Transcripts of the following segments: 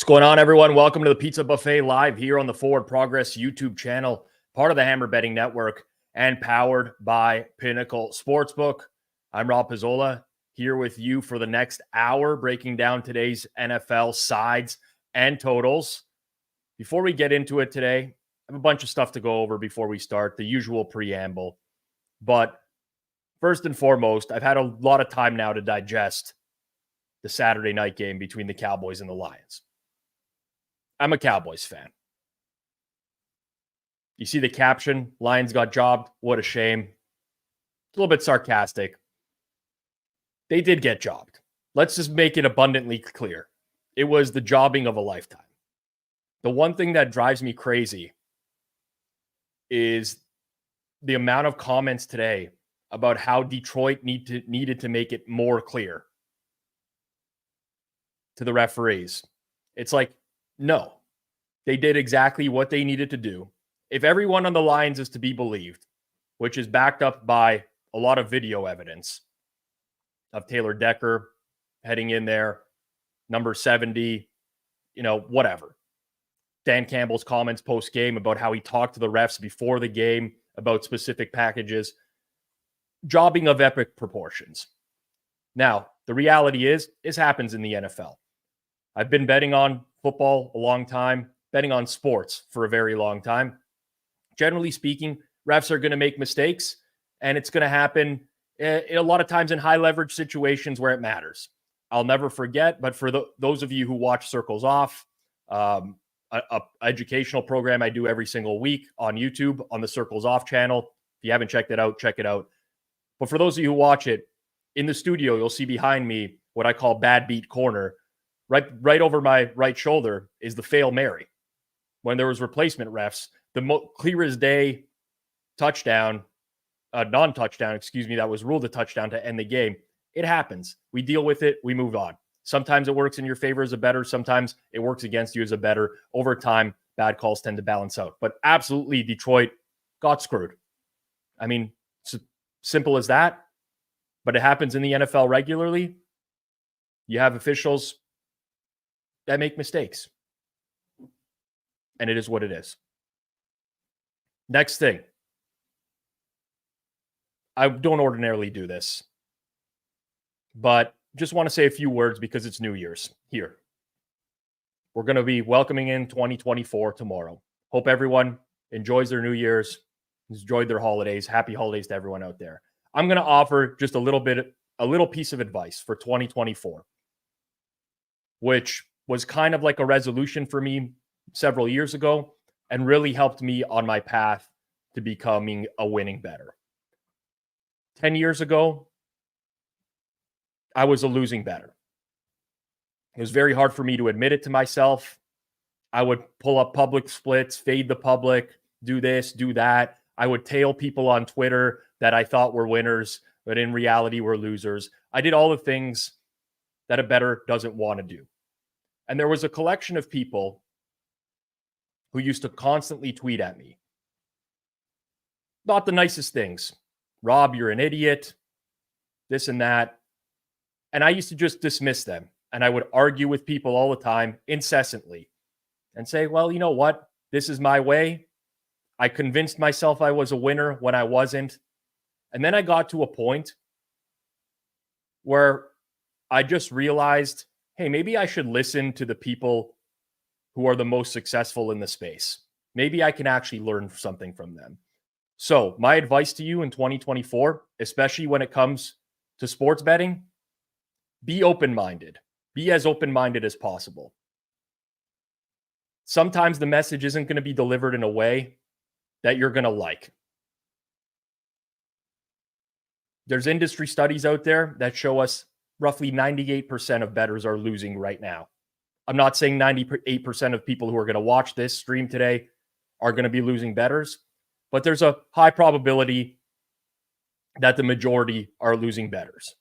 going on, everyone? Welcome to the Pizza Buffet live here on the Forward Progress YouTube channel, part of the Hammer Betting Network and powered by Pinnacle Sportsbook. I'm Rob Pizzola here with you for the next hour, breaking down today's NFL sides and totals. Before we get into it today, I have a bunch of stuff to go over before we start, the usual preamble. But first and foremost, I've had a lot of time now to digest the Saturday night game between the Cowboys and the Lions. I'm a Cowboys fan. You see the caption, Lions got jobbed. What a shame. It's a little bit sarcastic. They did get jobbed. Let's just make it abundantly clear. It was the jobbing of a lifetime. The one thing that drives me crazy is the amount of comments today about how Detroit needed to make it more clear to the referees. It's like, no, they did exactly what they needed to do. If everyone on the Lions is to be believed, which is backed up by a lot of video evidence of Taylor Decker heading in there, number 70, whatever. Dan Campbell's comments post-game about how he talked to the refs before the game about specific packages, jobbing of epic proportions. Now, the reality is, this happens in the NFL. I've been betting on football a long time, betting on sports for a very long time. Generally speaking, refs are going to make mistakes, and it's going to happen a lot of times in high leverage situations where it matters. I'll never forget, but for those of you who watch Circles Off, a educational program I do every single week on YouTube on the Circles Off channel. If you haven't checked it out, check it out. But for those of you who watch it, in the studio, you'll see behind me what I call bad beat corner. Right over my right shoulder is the Fail Mary. When there was replacement refs, the clear as day touchdown, non-touchdown, that was ruled a touchdown to end the game. It happens. We deal with it. We move on. Sometimes it works in your favor as a bettor. Sometimes it works against you as a bettor. Over time, bad calls tend to balance out. But absolutely, Detroit got screwed. I mean, it's simple as that. But it happens in the NFL regularly. You have officials that make mistakes. And it is what it is. Next thing. I don't ordinarily do this, but just want to say a few words because it's New Year's here. We're going to be welcoming in 2024 tomorrow. Hope everyone enjoys their New Year's, enjoyed their holidays. Happy holidays to everyone out there. I'm going to offer just a little piece of advice for 2024, which was kind of like a resolution for me several years ago and really helped me on my path to becoming a winning bettor. 10 years ago, I was a losing bettor. It was very hard for me to admit it to myself. I would pull up public splits, fade the public, do this, do that. I would tail people on Twitter that I thought were winners, but in reality were losers. I did all the things that a bettor doesn't want to do. And there was a collection of people who used to constantly tweet at me. Not the nicest things. Rob, you're an idiot, this and that. And I used to just dismiss them. And I would argue with people all the time, incessantly, and say, well, you know what? This is my way. I convinced myself I was a winner when I wasn't. And then I got to a point where I just realized, hey, maybe I should listen to the people who are the most successful in the space. Maybe I can actually learn something from them. So my advice to you in 2024, especially when it comes to sports betting, be open-minded. Be as open-minded as possible. Sometimes the message isn't going to be delivered in a way that you're going to like. There's industry studies out there that show us roughly 98% of bettors are losing right now. I'm not saying 98% of people who are going to watch this stream today are going to be losing bettors, but there's a high probability that the majority are losing bettors.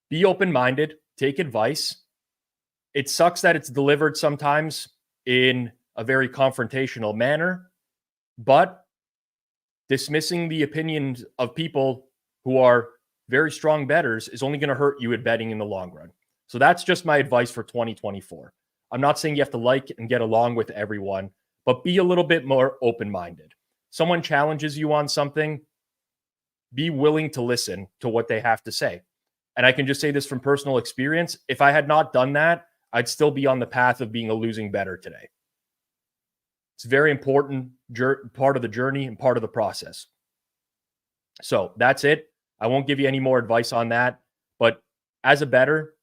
Be open-minded, take advice. It sucks that it's delivered sometimes in a very confrontational manner, but dismissing the opinions of people who are very strong bettors is only going to hurt you at betting in the long run. So that's just my advice for 2024. I'm not saying you have to like and get along with everyone, but be a little bit more open-minded. Someone challenges you on something, be willing to listen to what they have to say. And I can just say this from personal experience. If I had not done that, I'd still be on the path of being a losing bettor today. It's a very important part of the journey and part of the process. So that's it. I won't give you any more advice on that. But as a bettor,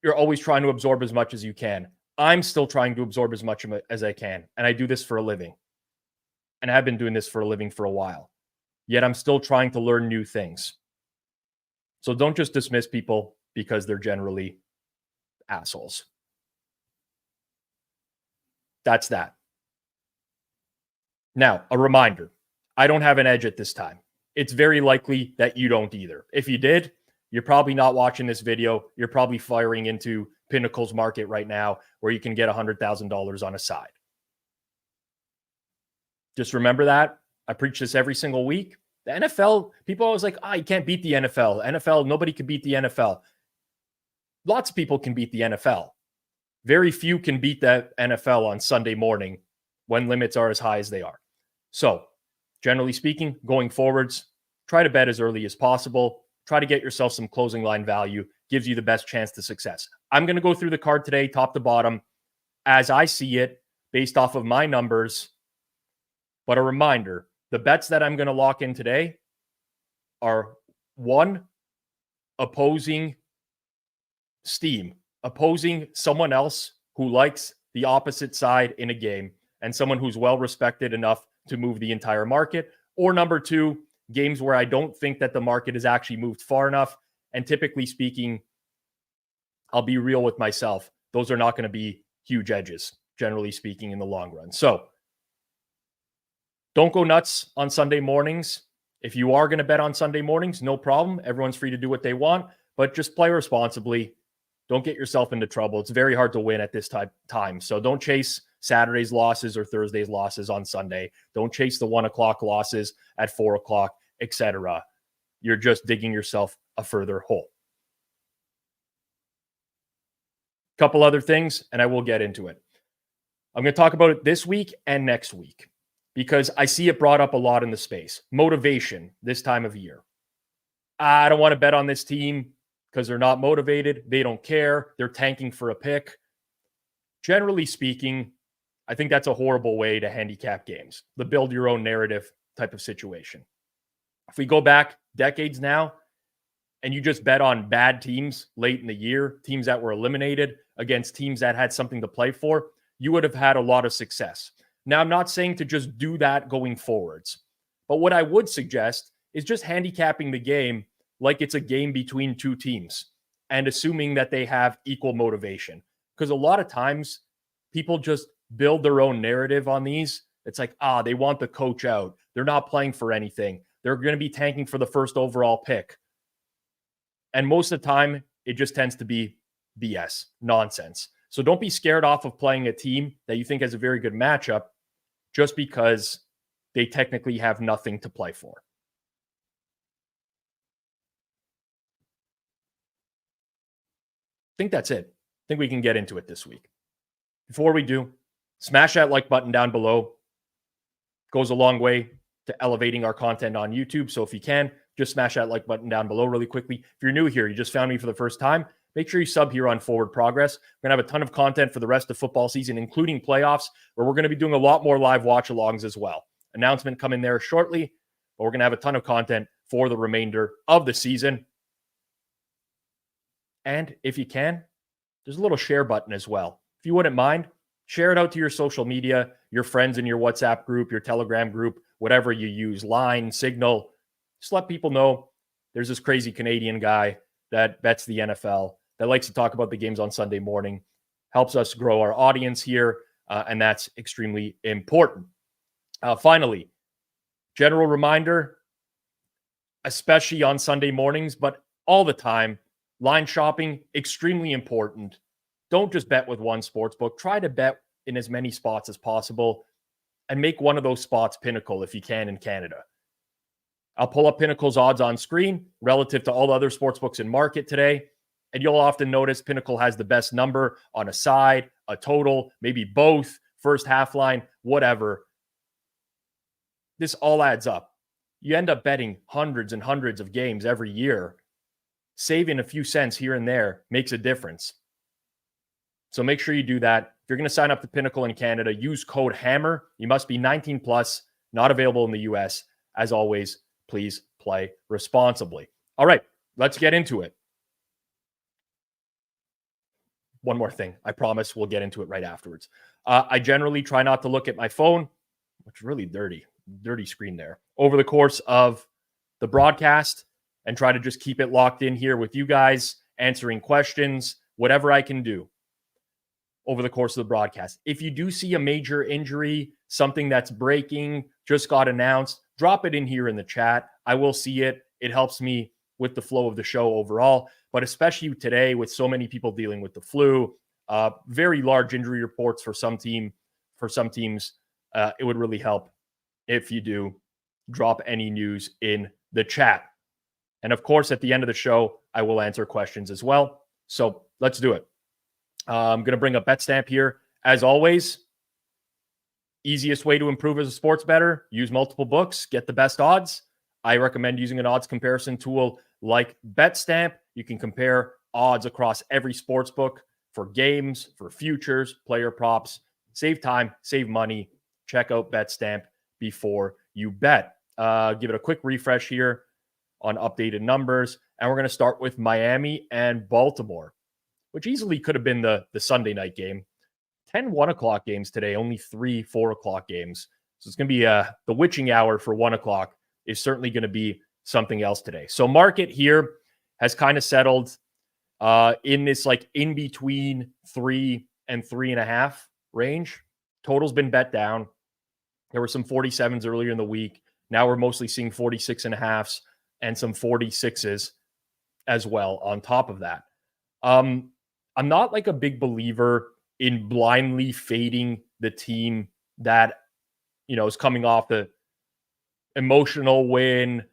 you're always trying to absorb as much as you can. I'm still trying to absorb as much as I can. And I do this for a living. And I've been doing this for a living for a while. Yet I'm still trying to learn new things. So don't just dismiss people because they're generally assholes. That's that. Now, a reminder. I don't have an edge at this time. It's very likely that you don't either. If you did, you're probably not watching this video. You're probably firing into Pinnacle's market right now where you can get $100,000 on a side. Just remember that. I preach this every single week. The NFL, people always like, you can't beat the NFL. NFL, nobody can beat the NFL. Lots of people can beat the NFL. Very few can beat the NFL on Sunday morning when limits are as high as they are. So, generally speaking, going forwards, try to bet as early as possible. Try to get yourself some closing line value. Gives you the best chance to success. I'm going to go through the card today, top to bottom, as I see it, based off of my numbers. But a reminder, the bets that I'm going to lock in today are one, opposing steam, opposing someone else who likes the opposite side in a game and someone who's well respected enough to move the entire market. Or number two, games where I don't think that the market has actually moved far enough. And typically speaking, I'll be real with myself. Those are not going to be huge edges, generally speaking, in the long run. So don't go nuts on Sunday mornings. If you are going to bet on Sunday mornings, no problem. Everyone's free to do what they want, but just play responsibly. Don't get yourself into trouble. It's very hard to win at this time. So don't chase Saturday's losses or Thursday's losses on Sunday. Don't chase the 1 o'clock losses at 4 o'clock, etc. You're just digging yourself a further hole. Couple other things, and I will get into it. I'm going to talk about it this week and next week because I see it brought up a lot in the space. Motivation this time of year. I don't want to bet on this team because they're not motivated. They don't care. They're tanking for a pick. Generally speaking, I think that's a horrible way to handicap games. The build your own narrative type of situation. If we go back decades now and you just bet on bad teams late in the year, teams that were eliminated against teams that had something to play for, you would have had a lot of success. Now, I'm not saying to just do that going forwards, but what I would suggest is just handicapping the game like it's a game between two teams and assuming that they have equal motivation. Because a lot of times people just build their own narrative on these. It's like, they want the coach out. They're not playing for anything. They're going to be tanking for the first overall pick. And most of the time, it just tends to be BS, nonsense. So don't be scared off of playing a team that you think has a very good matchup just because they technically have nothing to play for. I think that's it. I think we can get into it this week. Before we do, smash that like button down below. Goes a long way to elevating our content on YouTube. So if you can, just smash that like button down below really quickly. If you're new here, you just found me for the first time, make sure you sub here on Forward Progress. We're going to have a ton of content for the rest of football season, including playoffs, where we're going to be doing a lot more live watch-alongs as well. Announcement coming there shortly, but we're going to have a ton of content for the remainder of the season. And if you can, there's a little share button as well. If you wouldn't mind, share it out to your social media, your friends in your WhatsApp group, your Telegram group, whatever you use, Line, Signal. Just let people know there's this crazy Canadian guy that bets the NFL, that likes to talk about the games on Sunday morning, helps us grow our audience here, and that's extremely important. Finally, general reminder, especially on Sunday mornings, but all the time, line shopping, extremely important. Don't just bet with one sports book. Try to bet in as many spots as possible and make one of those spots Pinnacle if you can in Canada. I'll pull up Pinnacle's odds on screen relative to all the other sports books in market today, and you'll often notice Pinnacle has the best number on a side, a total, maybe both, first half line, whatever. This all adds up. You end up betting hundreds and hundreds of games every year. Saving a few cents here and there makes a difference. So make sure you do that. If you're going to sign up to Pinnacle in Canada, use code HAMMER. You must be 19 plus, not available in the US. As always, please play responsibly. All right, let's get into it. One more thing. I promise we'll get into it right afterwards. I generally try not to look at my phone, which is really dirty screen there, over the course of the broadcast, and try to just keep it locked in here with you guys, answering questions, whatever I can do over the course of the broadcast. If you do see a major injury, something that's breaking, just got announced, drop it in here in the chat. I will see it. It helps me with the flow of the show overall, but especially today with so many people dealing with the flu, very large injury reports for some teams. It would really help if you do drop any news in the chat. And of course, at the end of the show, I will answer questions as well. So let's do it. I'm going to bring up betstamp here. As always, easiest way to improve as a sports bettor, use multiple books, get the best odds. I recommend using an odds comparison tool like betstamp. You can compare odds across every sports book for games, for futures, player props. Save time, save money. Check out betstamp before you bet. Give it a quick refresh here on updated numbers. And we're going to start with Miami and Baltimore, which easily could have been the Sunday night game. 10 1 o'clock games today, only 3 4 o'clock games. So it's going to be the witching hour for 1 o'clock is certainly going to be something else today. So market here has kind of settled in this like in between 3 and 3.5 range. Total's been bet down. There were some 47s earlier in the week. Now we're mostly seeing 46.5s and some 46s as well on top of that. I'm not like a big believer in blindly fading the team that, is coming off the emotional win,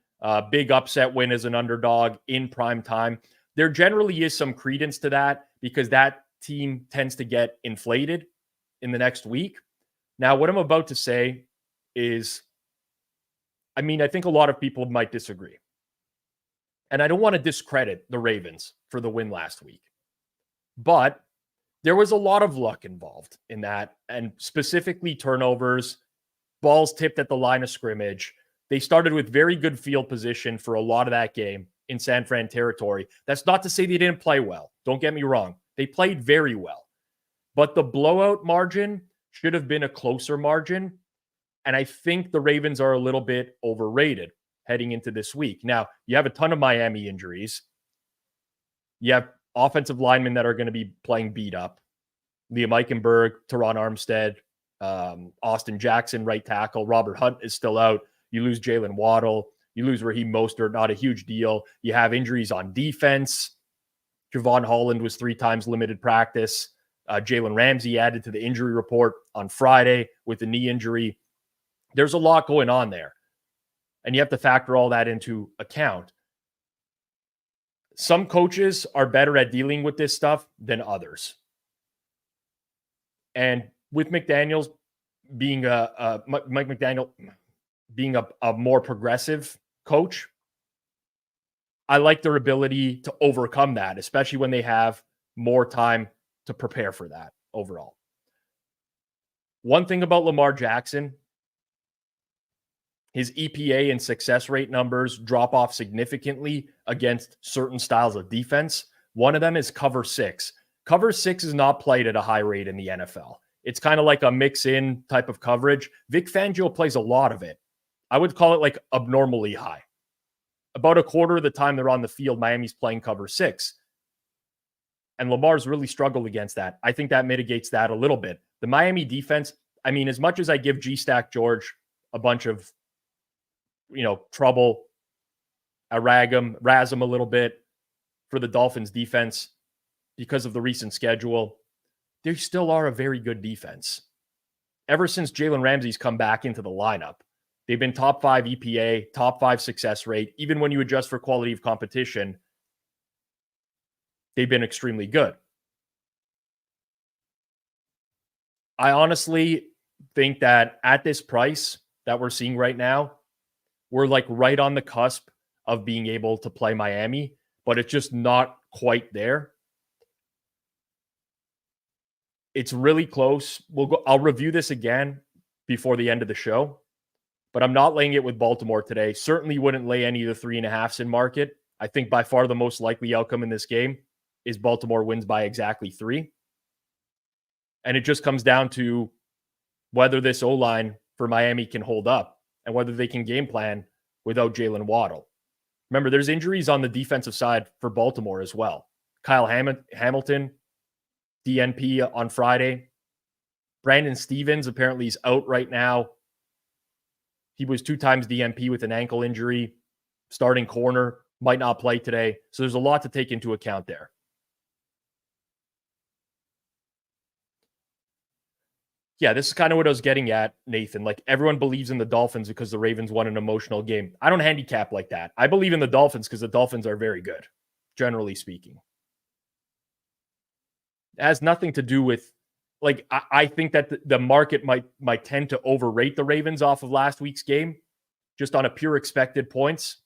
big upset win as an underdog in prime time. There generally is some credence to that because that team tends to get inflated in the next week. Now, what I'm about to say is, I think a lot of people might disagree. And I don't want to discredit the Ravens for the win last week. But there was a lot of luck involved in that, and specifically turnovers, balls tipped at the line of scrimmage. They started with very good field position for a lot of that game in San Fran territory. That's not to say they didn't play well. Don't get me wrong. They played very well. But the blowout margin should have been a closer margin. And I think the Ravens are a little bit overrated heading into this week. Now, you have a ton of Miami injuries. You have offensive linemen that are going to be playing beat up. Liam Eichenberg, Teron Armstead, Austin Jackson, right tackle. Robert Hunt is still out. You lose Jalen Waddle. You lose Raheem Mostert, not a huge deal. You have injuries on defense. Javon Holland was 3 times limited practice. Jalen Ramsey added to the injury report on Friday with a knee injury. There's a lot going on there. And you have to factor all that into account. Some coaches are better at dealing with this stuff than others. And with McDaniels being Mike McDaniel being a more progressive coach, I like their ability to overcome that, especially when they have more time to prepare for that overall. One thing about Lamar Jackson, his EPA and success rate numbers drop off significantly against certain styles of defense. One of them is cover 6. Cover 6 is not played at a high rate in the NFL. It's kind of like a mix-in type of coverage. Vic Fangio plays a lot of it. I would call it like abnormally high. About a quarter of the time they're on the field, Miami's playing cover 6. And Lamar's really struggled against that. I think that mitigates that a little bit. The Miami defense, as much as I give G-Stack George a bunch of trouble, I razz him a little bit for the Dolphins defense because of the recent schedule. They still are a very good defense. Ever since Jalen Ramsey's come back into the lineup, they've been top 5 EPA, top 5 success rate. Even when you adjust for quality of competition, they've been extremely good. I honestly think that at this price that we're seeing right now, we're like right on the cusp of being able to play Miami, but it's just not quite there. It's really close. I'll review this again before the end of the show, but I'm not laying it with Baltimore today. Certainly wouldn't lay any of the 3.5s in market. I think by far the most likely outcome in this game is Baltimore wins by exactly 3. And it just comes down to whether this O-line for Miami can hold up and whether they can game plan without Jalen Waddle. Remember, there's injuries on the defensive side for Baltimore as well. Kyle Hamilton, DNP on Friday. Brandon Stevens apparently is out right now. He was 2 times DNP with an ankle injury. Starting corner, might not play today. So there's a lot to take into account there. Yeah, this is kind of what I was getting at, Nathan. Like, everyone believes in the Dolphins because the Ravens won an emotional game. I don't handicap like that. I believe in the Dolphins because the Dolphins are very good, generally speaking. It has nothing to do with, like, I think that the market might tend to overrate the Ravens off of last week's game, just on a pure expected points.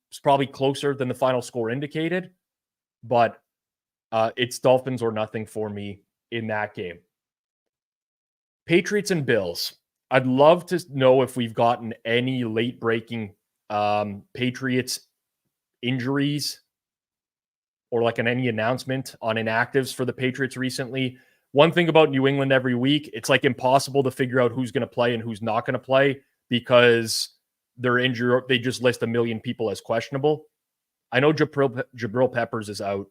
It's probably closer than the final score indicated, but it's Dolphins or nothing for me in that game. Patriots and Bills. I'd love to know if we've gotten any late-breaking Patriots injuries or like any announcement on inactives for the Patriots recently. One thing about New England every week, it's like impossible to figure out who's going to play and who's not going to play because they're injured. They just list a million people as questionable. I know Jabril Peppers is out.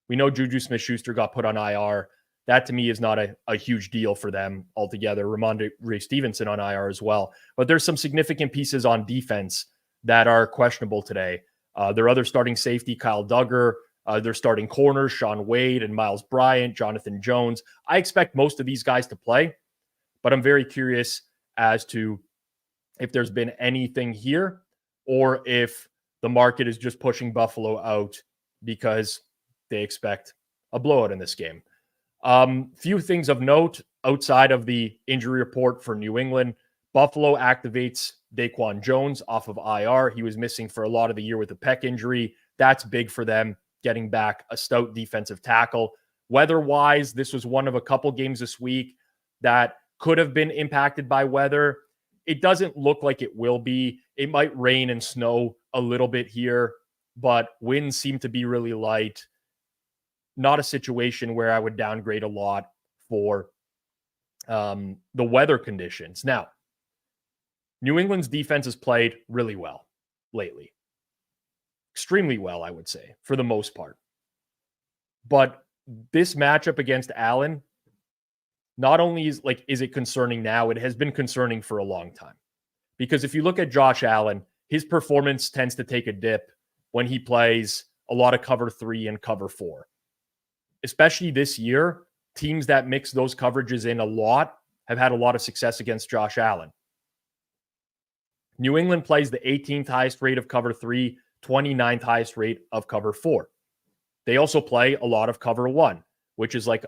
We know Juju Smith-Schuster got put on IR. That to me is not a huge deal for them altogether. Ramondre Stevenson on IR as well. But there's some significant pieces on defense that are questionable today. Their other starting safety, Kyle Duggar. Their starting corners, Sean Wade and Miles Bryant, Jonathan Jones. I expect most of these guys to play, but I'm very curious as to if there's been anything here or if the market is just pushing Buffalo out because they expect a blowout in this game. Few things of note outside of the injury report for New England. Buffalo activates Daquan Jones off of IR. He was missing for a lot of the year with a pec injury. That's big for them, getting back a stout defensive tackle. Weather-wise, this was one of a couple games this week that could have been impacted by weather. It doesn't look like it will be. It might rain and snow a little bit here, but winds seem to be really light. Not a situation where I would downgrade a lot for the weather conditions. Now, New England's defense has played really well lately. Extremely well, I would say, for the most part. But this matchup against Allen, not only is it concerning now, it has been concerning for a long time. Because if you look at Josh Allen, his performance tends to take a dip when he plays a lot of cover 3 and cover 4. Especially this year, teams that mix those coverages in a lot have had a lot of success against Josh Allen. New England plays the 18th highest rate of cover 3, 29th highest rate of cover 4. They also play a lot of cover 1, which is like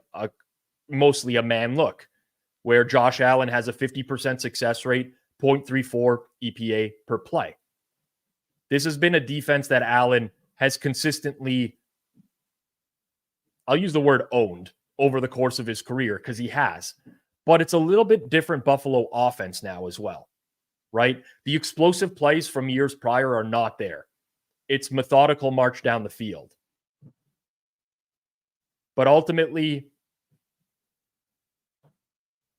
mostly a man look, where Josh Allen has a 50% success rate, 0.34 EPA per play. This has been a defense that Allen has consistently, I'll use the word owned, over the course of his career, because he has. But it's a little bit different Buffalo offense now as well, right? The explosive plays from years prior are not there. It's methodical march down the field. But ultimately,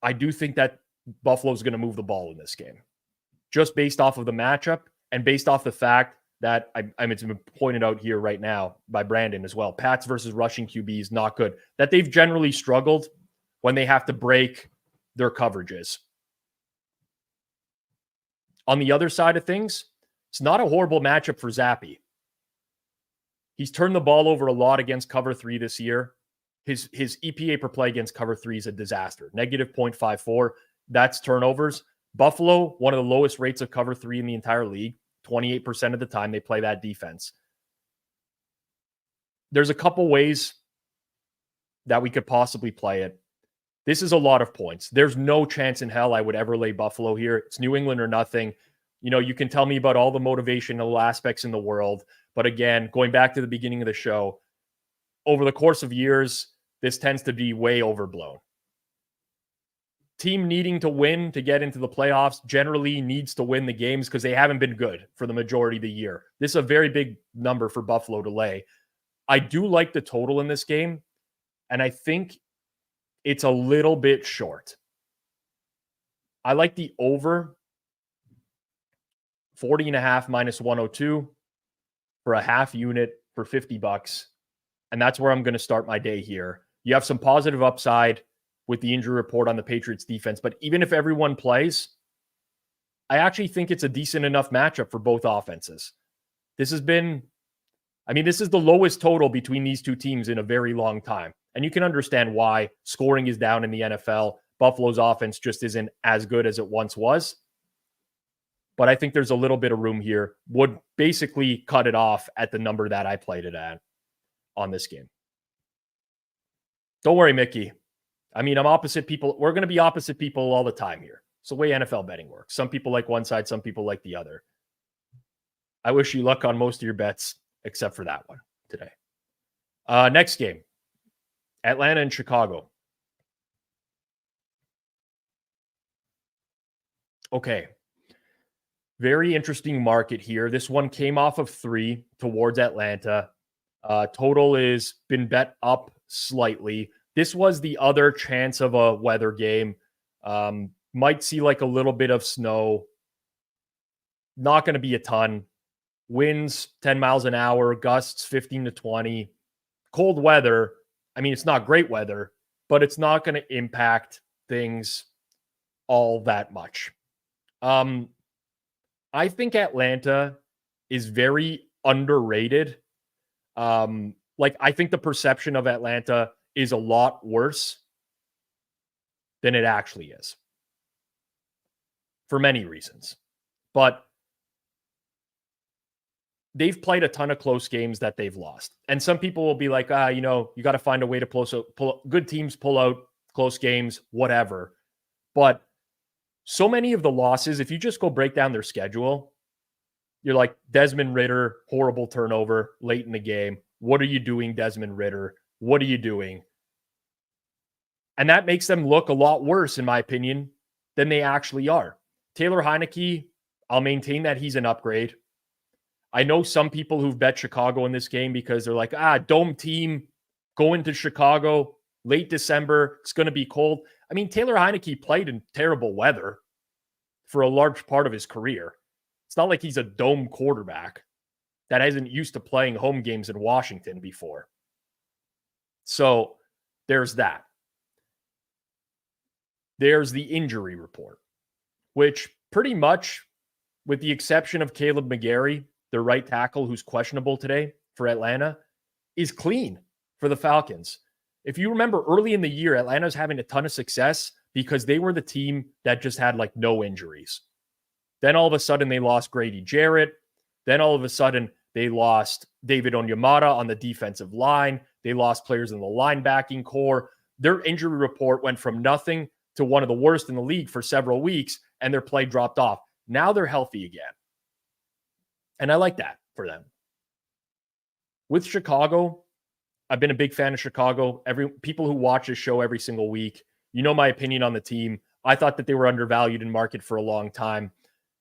I do think that Buffalo's going to move the ball in this game, just based off of the matchup and based off the fact that it's been pointed out here right now by Brandon as well. Pats versus rushing QBs, not good. That they've generally struggled when they have to break their coverages. On the other side of things, it's not a horrible matchup for Zappe. He's turned the ball over a lot against cover 3 this year. His EPA per play against cover 3 is a disaster. Negative 0.54. That's turnovers. Buffalo, one of the lowest rates of cover 3 in the entire league. 28% of the time they play that defense. There's a couple ways that we could possibly play it. This is a lot of points. There's no chance in hell I would ever lay Buffalo here. It's New England or nothing. You can tell me about all the motivational aspects in the world. But again, going back to the beginning of the show, over the course of years, this tends to be way overblown. Team needing to win to get into the playoffs generally needs to win the games because they haven't been good for the majority of the year. This is a very big number for Buffalo to lay. I do like the total in this game, and I think it's a little bit short. I like the over 40.5 minus 102 for a half unit for $50. And that's where I'm going to start my day here. You have some positive upside with the injury report on the Patriots defense. But even if everyone plays, I actually think it's a decent enough matchup for both offenses. This is the lowest total between these two teams in a very long time. And you can understand why. Scoring is down in the NFL. Buffalo's offense just isn't as good as it once was. But I think there's a little bit of room here. Would basically cut it off at the number that I played it at on this game. Don't worry, Mickey. I'm opposite people. We're going to be opposite people all the time here. It's the way NFL betting works. Some people like one side, some people like the other. I wish you luck on most of your bets, except for that one today. Next game, Atlanta and Chicago. Okay. Very interesting market here. This one came off of 3 towards Atlanta. Total is been bet up slightly. This was the other chance of a weather game. Might see like a little bit of snow. Not going to be a ton. Winds 10 miles an hour, gusts 15 to 20. Cold weather. It's not great weather, but it's not going to impact things all that much. I think Atlanta is very underrated. I think the perception of Atlanta is a lot worse than it actually is for many reasons. But they've played a ton of close games that they've lost. And some people will be like, you got to find a way to pull good teams, pull out close games, whatever. But so many of the losses, if you just go break down their schedule, you're like, Desmond Ridder, horrible turnover late in the game. What are you doing, Desmond Ridder? What are you doing? And that makes them look a lot worse, in my opinion, than they actually are. Taylor Heineke, I'll maintain that he's an upgrade. I know some people who've bet Chicago in this game because they're like, dome team going to Chicago, late December, it's going to be cold. Taylor Heineke played in terrible weather for a large part of his career. It's not like he's a dome quarterback that isn't used to playing home games in Washington before. So there's that. There's the injury report, which pretty much, with the exception of Caleb McGarry, the right tackle who's questionable today for Atlanta, is clean for the Falcons. If you remember early in the year, Atlanta's having a ton of success because they were the team that just had no injuries. Then all of a sudden they lost Grady Jarrett. Then all of a sudden they lost David Onyemata on the defensive line. They lost players in the linebacking core. Their injury report went from nothing to one of the worst in the league for several weeks, and their play dropped off. Now they're healthy again. And I like that for them. With Chicago, I've been a big fan of Chicago. People who watch this show every single week, my opinion on the team. I thought that they were undervalued in market for a long time.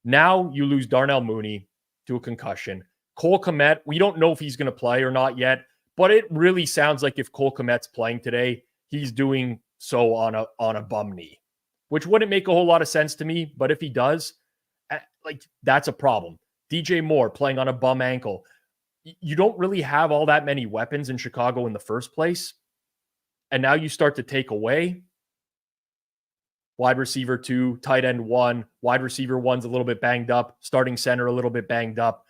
Now you lose Darnell Mooney to a concussion. Cole Kmet, we don't know if he's going to play or not yet, but it really sounds like if Cole Kmet's playing today, he's doing so on a bum knee, which wouldn't make a whole lot of sense to me. But if he does, that's a problem. DJ Moore playing on a bum ankle. You don't really have all that many weapons in Chicago in the first place. And now you start to take away wide receiver 2, tight end 1, wide receiver 1's a little bit banged up, starting center a little bit banged up.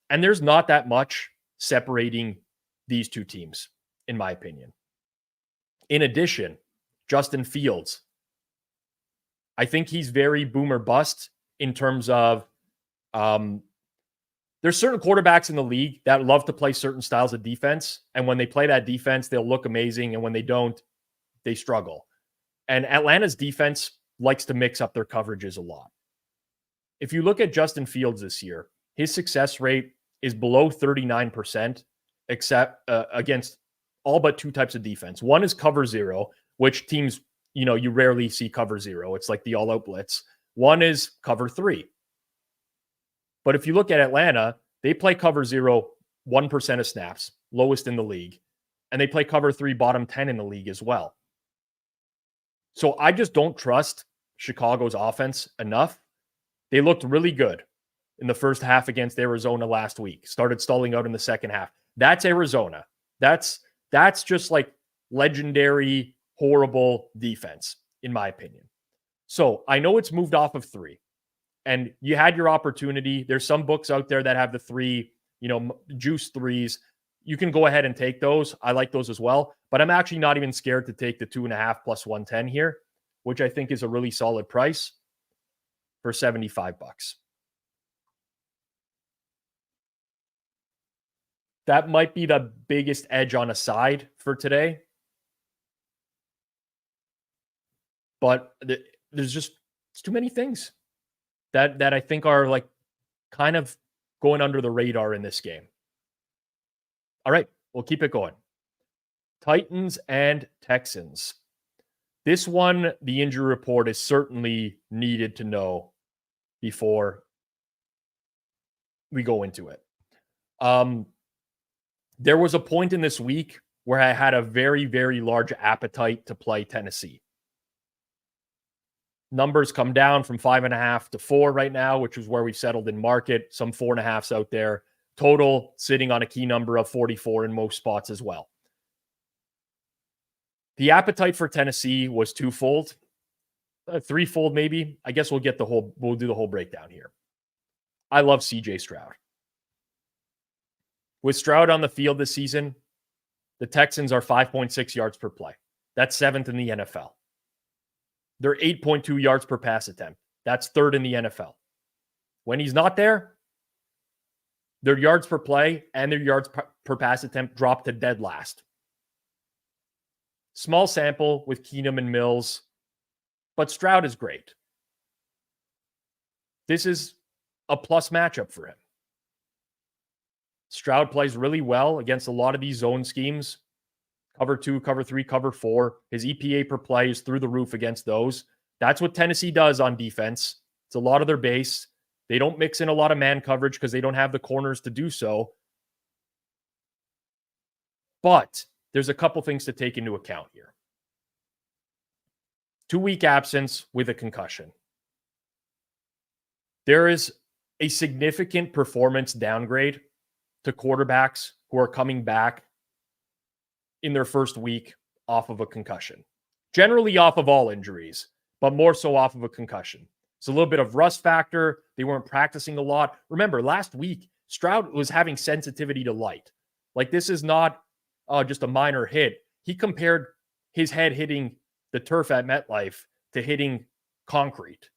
And there's not that much separating these two teams, in my opinion. In addition, Justin Fields, I think he's very boom or bust in terms of there's certain quarterbacks in the league that love to play certain styles of defense. And when they play that defense, they'll look amazing. And when they don't, they struggle. And Atlanta's defense likes to mix up their coverages a lot. If you look at Justin Fields this year, his success rate is below 39%, except against all but two types of defense. One is cover zero, which teams, you rarely see cover zero. It's like the all-out blitz. One is cover three. But if you look at Atlanta, they play cover zero 1% of snaps, lowest in the league. And they play cover three, bottom 10 in the league as well. So I just don't trust Chicago's offense enough. They looked really good in the first half against Arizona last week. Started stalling out in the second half. That's Arizona. That's just like legendary, horrible defense, in my opinion. So I know it's moved off of 3. And you had your opportunity. There's some books out there that have the 3, juice 3s. You can go ahead and take those. I like those as well. But I'm actually not even scared to take the 2.5 plus 110 here, which I think is a really solid price for $75. That might be the biggest edge on a side for today. But there's just too many things that I think are like kind of going under the radar in this game. All right, we'll keep it going. Titans and Texans. This one, the injury report is certainly needed to know before we go into it. There was a point in this week where I had a very, very large appetite to play Tennessee. Numbers come down from 5.5 to 4 right now, which is where we've settled in market. Some 4.5s out there. Total sitting on a key number of 44 in most spots as well. The appetite for Tennessee was twofold, threefold maybe. I guess we'll do the whole breakdown here. I love CJ Stroud. With Stroud on the field this season, the Texans are 5.6 yards per play. That's 7th in the NFL. They're 8.2 yards per pass attempt. That's 3rd in the NFL. When he's not there, their yards per play and their yards per pass attempt drop to dead last. Small sample with Keenum and Mills, but Stroud is great. This is a plus matchup for him. Stroud plays really well against a lot of these zone schemes. Cover 2, cover 3, cover 4. His EPA per play is through the roof against those. That's what Tennessee does on defense. It's a lot of their base. They don't mix in a lot of man coverage because they don't have the corners to do so. But there's a couple things to take into account here. 2-week absence with a concussion. There is a significant performance downgrade to quarterbacks who are coming back in their first week off of a concussion. Generally off of all injuries, but more so off of a concussion. It's a little bit of rust factor. They weren't practicing a lot. Remember, last week, Stroud was having sensitivity to light. Like, this is not just a minor hit. He compared his head hitting the turf at MetLife to hitting concrete.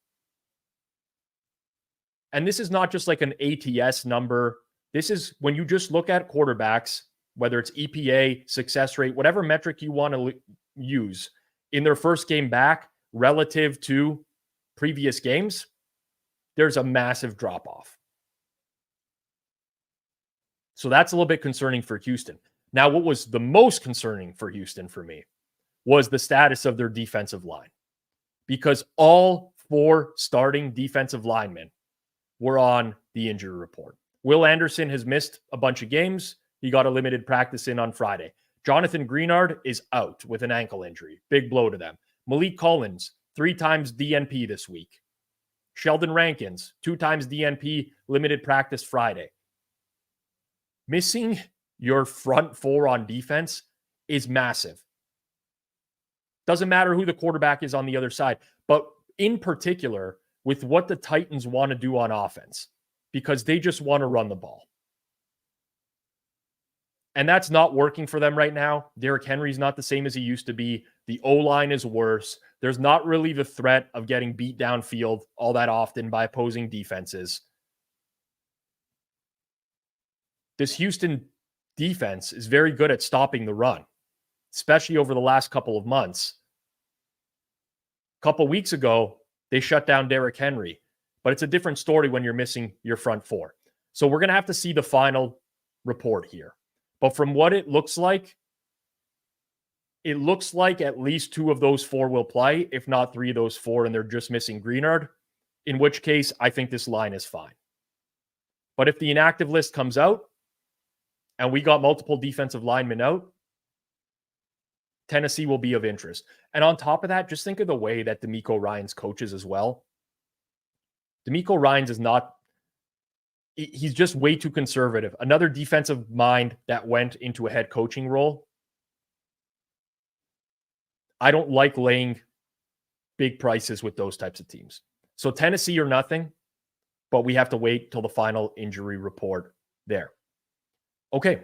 And this is not just like an ATS number. This is when you just look at quarterbacks, whether it's EPA, success rate, whatever metric you want to use in their first game back relative to previous games, there's a massive drop-off. So that's a little bit concerning for Houston. Now, what was the most concerning for Houston for me was the status of their defensive line. Because all 4 starting defensive linemen were on the injury report. Will Anderson has missed a bunch of games. He got a limited practice in on Friday. Jonathan Greenard is out with an ankle injury. Big blow to them. Malik Collins, 3 times DNP this week. Sheldon Rankins, 2 times DNP, limited practice Friday. Missing your front 4 on defense is massive. Doesn't matter who the quarterback is on the other side, but in particular with what the Titans want to do on offense, because they just want to run the ball. And that's not working for them right now. Derrick Henry's not the same as he used to be. The O-line is worse. There's not really the threat of getting beat downfield all that often by opposing defenses. This Houston defense is very good at stopping the run, especially over the last couple of months. couple weeks ago, they shut down Derrick Henry. But it's a different story when you're missing your front four. So we're going to have to see the final report here. But from what it looks like at least 2 of those 4 will play, if not 3 of those 4, and they're just missing Greenard, in which case I think this line is fine. But if the inactive list comes out and we got multiple defensive linemen out, Tennessee will be of interest. And on top of that, just think of the way that DeMeco Ryans coaches as well. DeMeco Ryans is not, he's just way too conservative. Another defensive mind that went into a head coaching role. I don't like laying big prices with those types of teams. So Tennessee or nothing, but we have to wait till the final injury report there. Okay.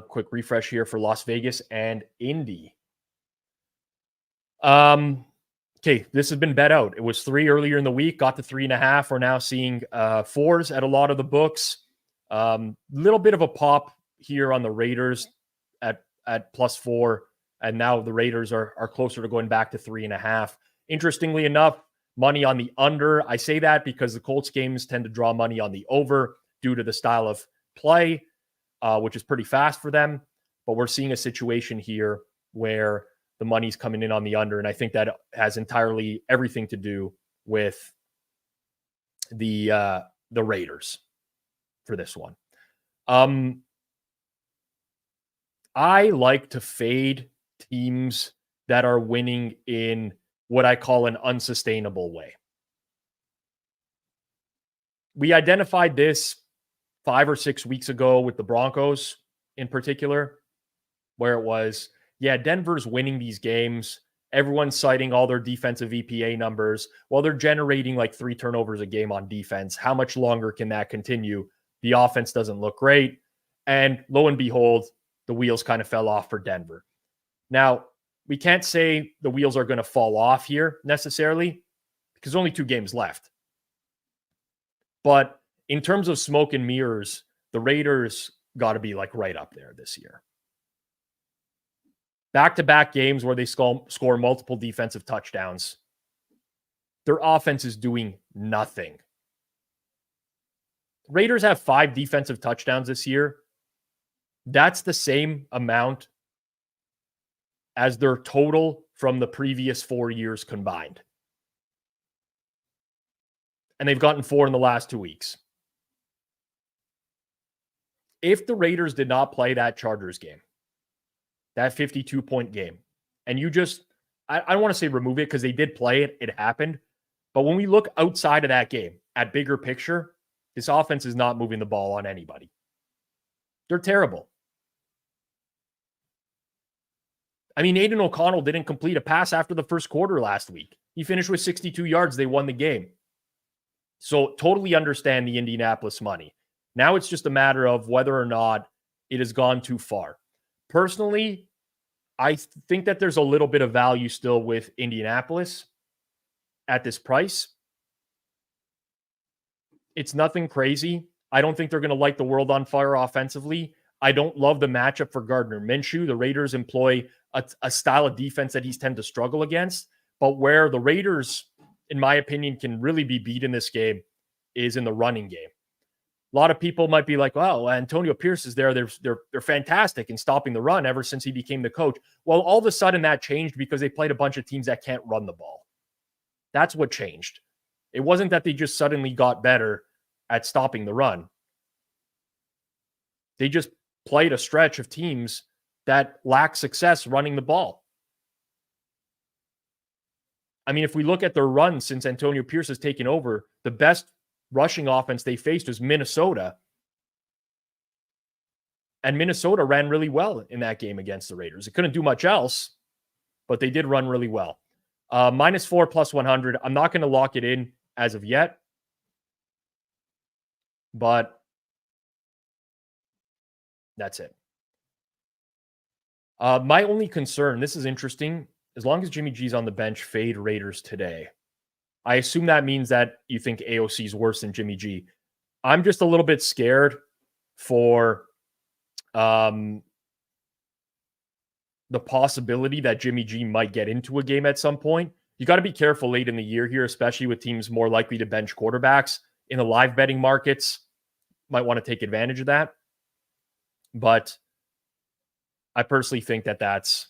Quick refresh here for Las Vegas and Indy. Okay, this has been bet out. It was 3 earlier in the week, got to 3.5. We're now seeing 4s at a lot of the books. Little bit of a pop here on the Raiders at +4. And now the Raiders are closer to going back to 3.5. Interestingly enough, money on the under. I say that because the Colts games tend to draw money on the over due to the style of play, which is pretty fast for them. But we're seeing a situation here where the money's coming in on the under. And I think that has entirely everything to do with the Raiders for this one. I like to fade teams that are winning in what I call an unsustainable way. We identified this 5 or 6 weeks ago with the Broncos in particular, where it was, yeah, Denver's winning these games. Everyone's citing all their defensive EPA numbers while they're generating like 3 turnovers a game on defense. How much longer can that continue? The offense doesn't look great. And lo and behold, the wheels kind of fell off for Denver. Now, we can't say the wheels are going to fall off here necessarily because only 2 games left. But in terms of smoke and mirrors, the Raiders got to be like right up there this year. Back-to-back games where they score multiple defensive touchdowns. Their offense is doing nothing. Raiders have 5 defensive touchdowns this year. That's the same amount as their total from the previous 4 years combined. And they've gotten 4 in the last 2 weeks. If the Raiders did not play that Chargers game, that 52-point game, and you just, I don't want to say remove it because they did play it, it happened. But when we look outside of that game, at bigger picture, this offense is not moving the ball on anybody. They're terrible. I mean, Aiden O'Connell didn't complete a pass after the first quarter last week. He finished with 62 yards. They won the game. So totally understand the Indianapolis money. Now it's just a matter of whether or not it has gone too far. Personally, I think that there's a little bit of value still with Indianapolis at this price. It's nothing crazy. I don't think they're going to light the world on fire offensively. I don't love the matchup for Gardner Minshew. The Raiders employ a style of defense that he's tend to struggle against. But where the Raiders, in my opinion, can really be beat in this game is in the running game. A lot of people might be like, "Oh, Antonio Pierce is there. They're fantastic in stopping the run ever since he became the coach." Well, all of a sudden that changed because they played a bunch of teams that can't run the ball. That's what changed. It wasn't that they just suddenly got better at stopping the run. They just played a stretch of teams that lack success running the ball. I mean, if we look at their run since Antonio Pierce has taken over, the best rushing offense they faced was Minnesota. And Minnesota ran really well in that game against the Raiders. It couldn't do much else, but they did run really well. -4 +100. I'm not going to lock it in as of yet, but that's it. My only concern, this is interesting, as long as Jimmy G's on the bench, fade Raiders today. I assume that means that you think AOC is worse than Jimmy G. I'm just a little bit scared for the possibility that Jimmy G might get into a game at some point. You got to be careful late in the year here, especially with teams more likely to bench quarterbacks in the live betting markets. Might want to take advantage of that. But I personally think that that's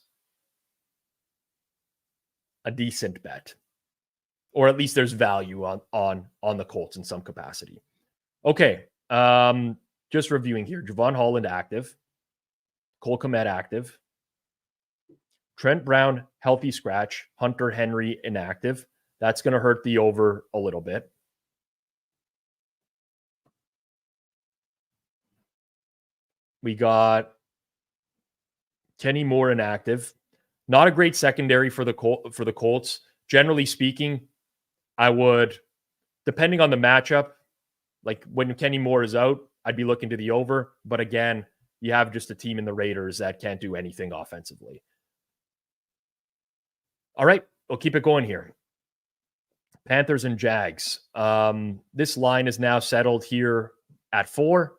a decent bet, or at least there's value on the Colts in some capacity. Okay, just reviewing here: Javon Holland active, Cole Kmet active, Trent Brown healthy scratch, Hunter Henry inactive. That's going to hurt the over a little bit. We got Kenny Moore inactive. Not a great secondary for the Colts. Generally speaking, I would, depending on the matchup, like when Kenny Moore is out, I'd be looking to the over. But again, you have just a team in the Raiders that can't do anything offensively. All right, we'll keep it going here. Panthers and Jags. This line is now settled here at 4.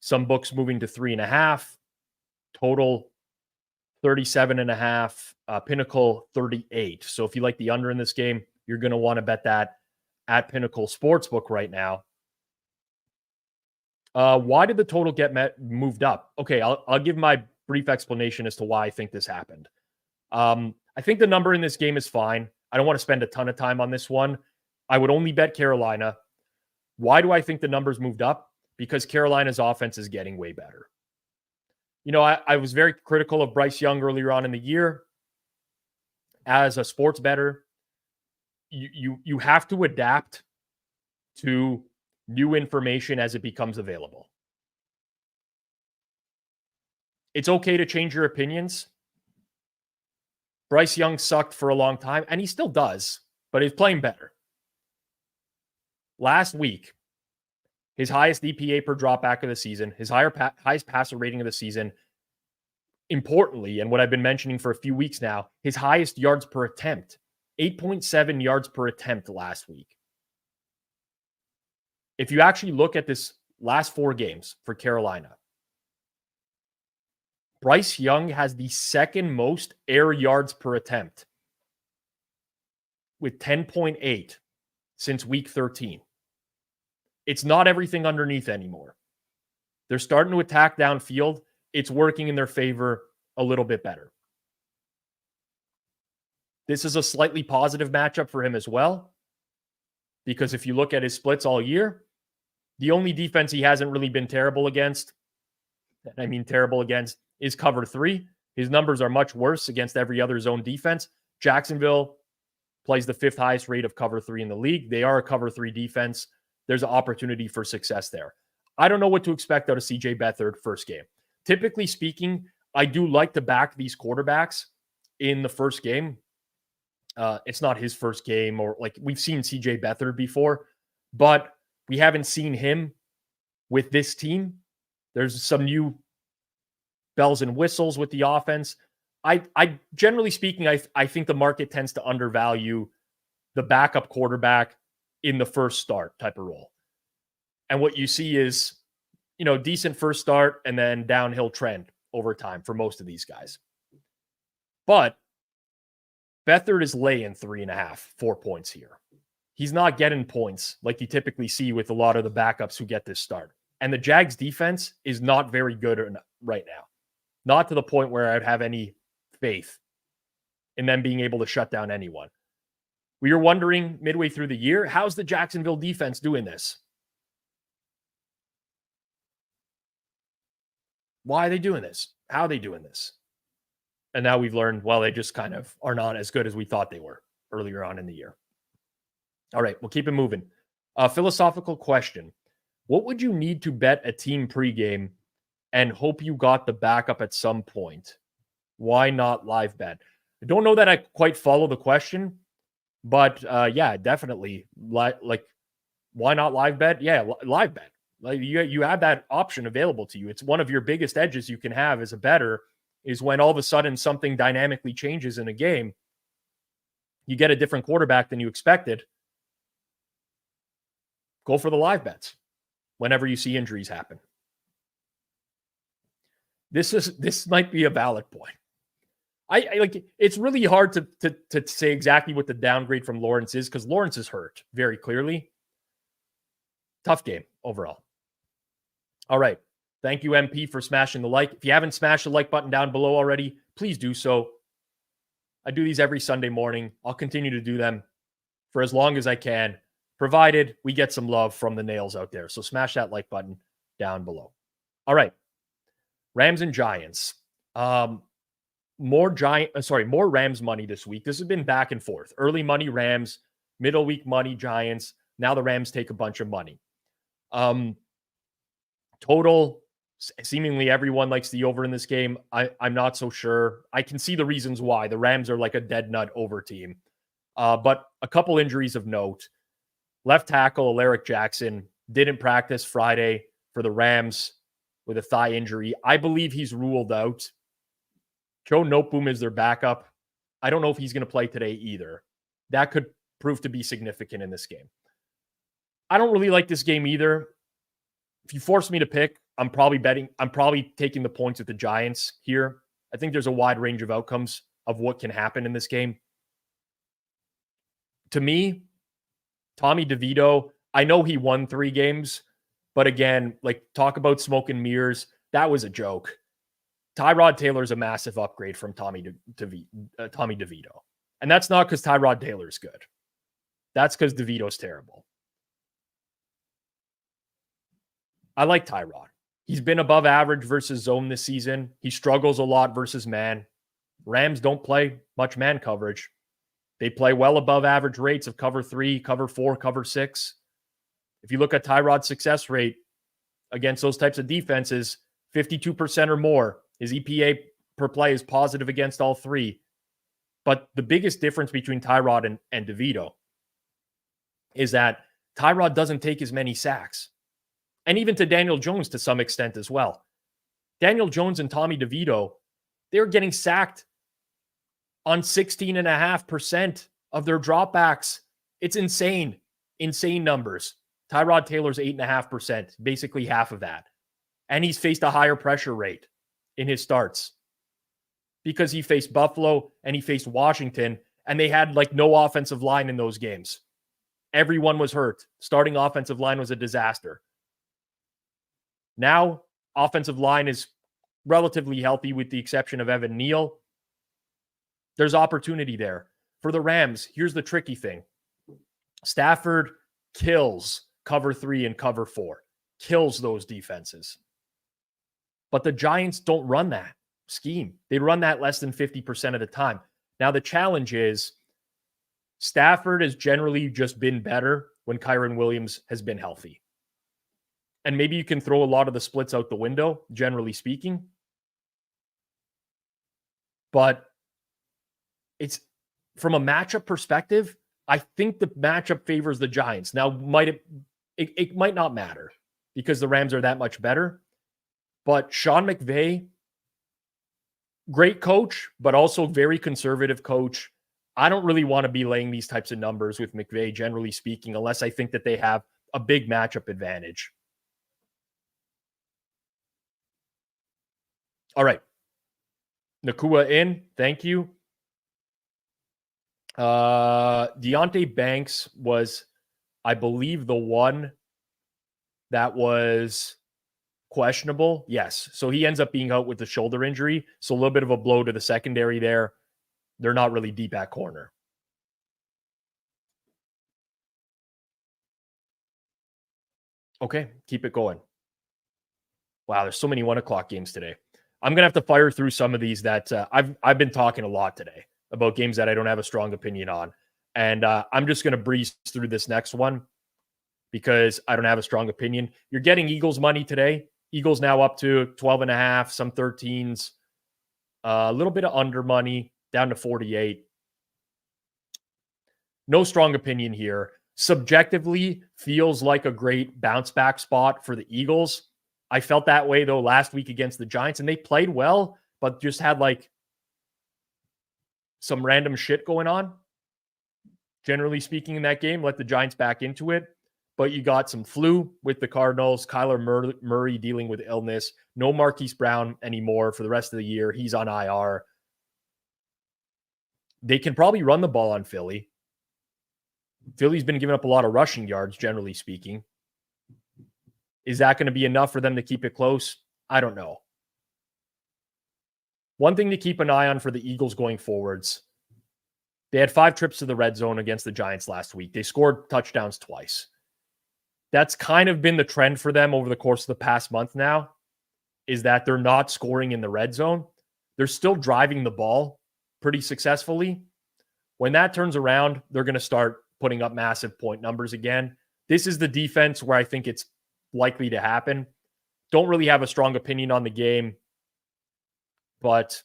Some books moving to 3.5. Total 37.5. Pinnacle 38. So if you like the under in this game, you're going to want to bet that at Pinnacle Sportsbook right now. Why did the total get moved up? Okay, I'll give my brief explanation as to why I think this happened. I think the number in this game is fine. I don't want to spend a ton of time on this one. I would only bet Carolina. Why do I think the numbers moved up? Because Carolina's offense is getting way better. You know, I was very critical of Bryce Young earlier on in the year. As a sports bettor, you have to adapt to new information as it becomes available. It's okay to change your opinions. Bryce Young sucked for a long time, and he still does, but he's playing better. Last week, his highest EPA per dropback of the season, his highest passer rating of the season. Importantly, and what I've been mentioning for a few weeks now, his highest yards per attempt, 8.7 yards per attempt last week. If you actually look at this last 4 games for Carolina, Bryce Young has the second most air yards per attempt with 10.8 since week 13. It's not everything underneath anymore. They're starting to attack downfield. It's working in their favor a little bit better. This is a slightly positive matchup for him as well, because if you look at his splits all year, the only defense he hasn't really been terrible against, is cover 3. His numbers are much worse against every other zone defense. Jacksonville plays the 5th highest rate of cover 3 in the league. They are a cover 3 defense. There's an opportunity for success there. I don't know what to expect out of CJ Beathard first game. Typically speaking, I do like to back these quarterbacks in the first game. It's not his first game, or like we've seen CJ Beathard before, but we haven't seen him with this team. There's some new bells and whistles with the offense. I generally speaking, I think the market tends to undervalue the backup quarterback in the first start type of role. And what you see is, you know, decent first start and then downhill trend over time for most of these guys. But Beathard is laying 3.5, 4 points here. He's not getting points like you typically see with a lot of the backups who get this start. And the Jags defense is not very good right now. Not to the point where I'd have any faith in them being able to shut down anyone. We were wondering midway through the year, how's the Jacksonville defense doing this? Why are they doing this? How are they doing this? And now we've learned, well, they just kind of are not as good as we thought they were earlier on in the year. All right, we'll keep it moving. Philosophical question. What would you need to bet a team pregame and hope you got the backup at some point? Why not live bet? I don't know that I quite follow the question, but yeah, definitely. Like, why not live bet? Yeah, live bet. Like you have that option available to you. It's one of your biggest edges you can have as a bettor, is when all of a sudden something dynamically changes in a game. You get a different quarterback than you expected. Go for the live bets whenever you see injuries happen. This might be a valid point. I like it's really hard to say exactly what the downgrade from Lawrence is because Lawrence is hurt very clearly. Tough game overall. All right. Thank you, MP, for smashing the like. If you haven't smashed the like button down below already, please do so. I do these every Sunday morning. I'll continue to do them for as long as I can, provided we get some love from the nails out there. So smash that like button down below. All right. Rams and Giants. More Rams money this week. This has been back and forth. Early money Rams, middle week money Giants. Now the Rams take a bunch of money. Total, seemingly everyone likes the over in this game. I'm not so sure. I can see the reasons why. The Rams are like a dead nut over team. But a couple injuries of note. Left tackle Alaric Jackson didn't practice Friday for the Rams with a thigh injury. I believe he's ruled out. Joe Noteboom is their backup. I don't know if he's going to play today either. That could prove to be significant in this game. I don't really like this game either. If you force me to pick, I'm probably taking the points with the Giants here. I think there's a wide range of outcomes of what can happen in this game. To me, Tommy DeVito, I know he won 3 games, but again, like talk about smoke and mirrors, that was a joke. Tyrod Taylor is a massive upgrade from Tommy DeVito. And that's not because Tyrod Taylor is good. That's because DeVito's terrible. I like Tyrod. He's been above average versus zone this season. He struggles a lot versus man. Rams don't play much man coverage. They play well above average rates of cover 3, cover 4, cover 6. If you look at Tyrod's success rate against those types of defenses, 52% or more. His EPA per play is positive against all 3. But the biggest difference between Tyrod and DeVito is that Tyrod doesn't take as many sacks. And even to Daniel Jones to some extent as well. Daniel Jones and Tommy DeVito, they're getting sacked on 16.5% of their dropbacks. It's insane. Insane numbers. Tyrod Taylor's 8.5%, basically half of that. And he's faced a higher pressure rate in his starts because he faced Buffalo and he faced Washington, and they had like no offensive line in those games. Everyone was hurt. Starting offensive line was a disaster. Now, offensive line is relatively healthy with the exception of Evan Neal. There's opportunity there. For the Rams, here's the tricky thing. Stafford kills cover 3 and cover 4. Kills those defenses. But the Giants don't run that scheme. They run that less than 50% of the time. Now, the challenge is Stafford has generally just been better when Kyren Williams has been healthy. And maybe you can throw a lot of the splits out the window, generally speaking. But it's from a matchup perspective, I think the matchup favors the Giants. Now, it might not matter because the Rams are that much better. But Sean McVay, great coach, but also very conservative coach. I don't really want to be laying these types of numbers with McVay, generally speaking, unless I think that they have a big matchup advantage. All right. Nakua in. Thank you. Deonte Banks was, I believe, the one that was questionable. Yes. So he ends up being out with the shoulder injury. So a little bit of a blow to the secondary there. They're not really deep at corner. Okay. Keep it going. Wow. There's so many 1:00 games today. I'm going to have to fire through some of these that I've been talking a lot today about games that I don't have a strong opinion on. And I'm just going to breeze through this next one because I don't have a strong opinion. You're getting Eagles money today. Eagles now up to 12.5, some 13s, a little bit of under money down to 48. No strong opinion here. Subjectively feels like a great bounce back spot for the Eagles. I felt that way, though, last week against the Giants, and they played well, but just had like some random shit going on. Generally speaking, in that game, let the Giants back into it. But you got some flu with the Cardinals, Kyler Murray dealing with illness, no Marquise Brown anymore for the rest of the year. He's on IR. They can probably run the ball on Philly. Philly's been giving up a lot of rushing yards, generally speaking. Is that going to be enough for them to keep it close? I don't know. One thing to keep an eye on for the Eagles going forwards, they had 5 trips to the red zone against the Giants last week. They scored touchdowns twice. That's kind of been the trend for them over the course of the past month now, is that they're not scoring in the red zone. They're still driving the ball pretty successfully. When that turns around, they're going to start putting up massive point numbers again. This is the defense where I think it's likely to happen. Don't really have a strong opinion on the game, but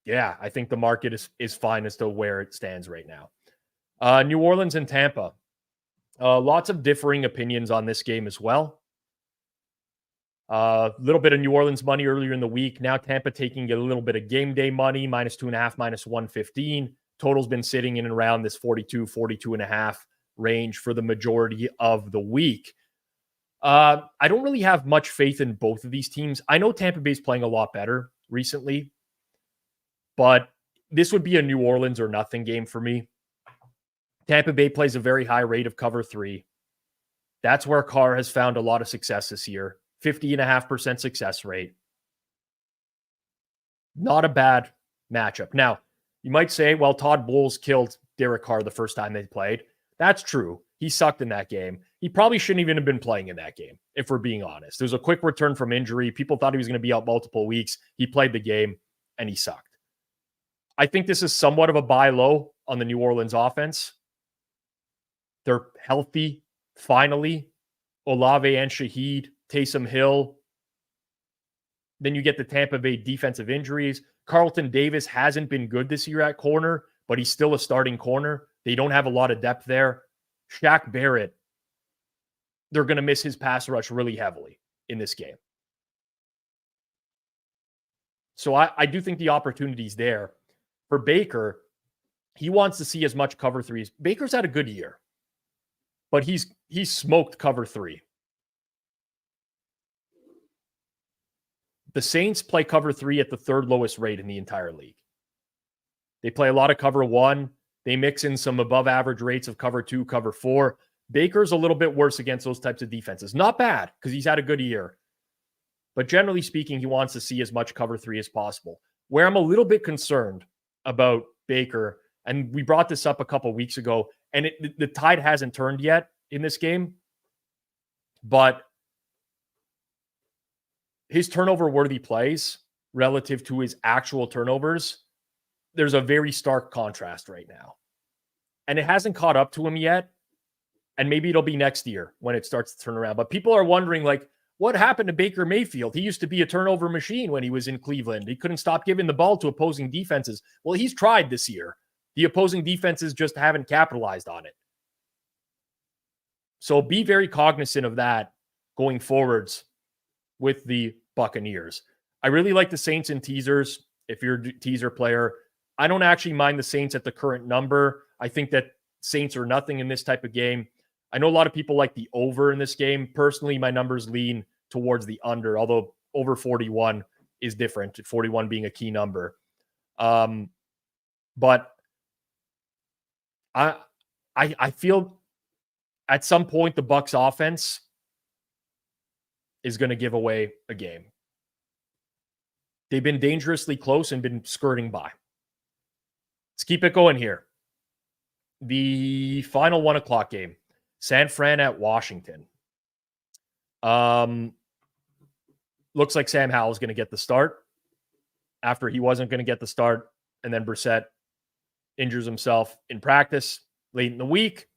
yeah, I think the market is fine as to where it stands right now. New Orleans and Tampa. Lots of differing opinions on this game as well. A little bit of New Orleans money earlier in the week. Now Tampa taking a little bit of game day money, -2.5, -115. Total's been sitting in and around this 42.5 range for the majority of the week. I don't really have much faith in both of these teams. I know Tampa Bay's playing a lot better recently, but this would be a New Orleans or nothing game for me. Tampa Bay plays a very high rate of cover 3. That's where Carr has found a lot of success this year. 50.5% success rate. Not a bad matchup. Now, you might say, well, Todd Bowles killed Derek Carr the first time they played. That's true. He sucked in that game. He probably shouldn't even have been playing in that game, if we're being honest. There's a quick return from injury. People thought he was going to be out multiple weeks. He played the game, and he sucked. I think this is somewhat of a buy low on the New Orleans offense. They're healthy, finally. Olave and Shaheed, Taysom Hill. Then you get the Tampa Bay defensive injuries. Carlton Davis hasn't been good this year at corner, but he's still a starting corner. They don't have a lot of depth there. Shaq Barrett, they're going to miss his pass rush really heavily in this game. So I do think the opportunity's there. For Baker, he wants to see as much cover 3s. Baker's had a good year, but he's smoked cover 3. The Saints play cover 3 at the 3rd lowest rate in the entire league. They play a lot of cover 1. They mix in some above average rates of cover 2, cover 4. Baker's a little bit worse against those types of defenses. Not bad, because he's had a good year. But generally speaking, he wants to see as much cover 3 as possible. Where I'm a little bit concerned about Baker, and we brought this up a couple weeks ago, and the tide hasn't turned yet in this game, but his turnover-worthy plays relative to his actual turnovers, there's a very stark contrast right now. And it hasn't caught up to him yet, and maybe it'll be next year when it starts to turn around. But people are wondering, like, what happened to Baker Mayfield? He used to be a turnover machine when he was in Cleveland. He couldn't stop giving the ball to opposing defenses. Well, he's tried this year. The opposing defenses just haven't capitalized on it. So be very cognizant of that going forwards with the Buccaneers. I really like the Saints in teasers. If you're a teaser player, I don't actually mind the Saints at the current number. I think that Saints are nothing in this type of game. I know a lot of people like the over in this game. Personally, my numbers lean towards the under, although over 41 is different, 41 being a key number. But I feel at some point the Bucs offense is going to give away a game. They've been dangerously close and been skirting by. Let's keep it going here. The final 1:00 game, San Fran at Washington. Looks like Sam Howell's going to get the start after he wasn't going to get the start, and then Brissett injures himself in practice late in the week.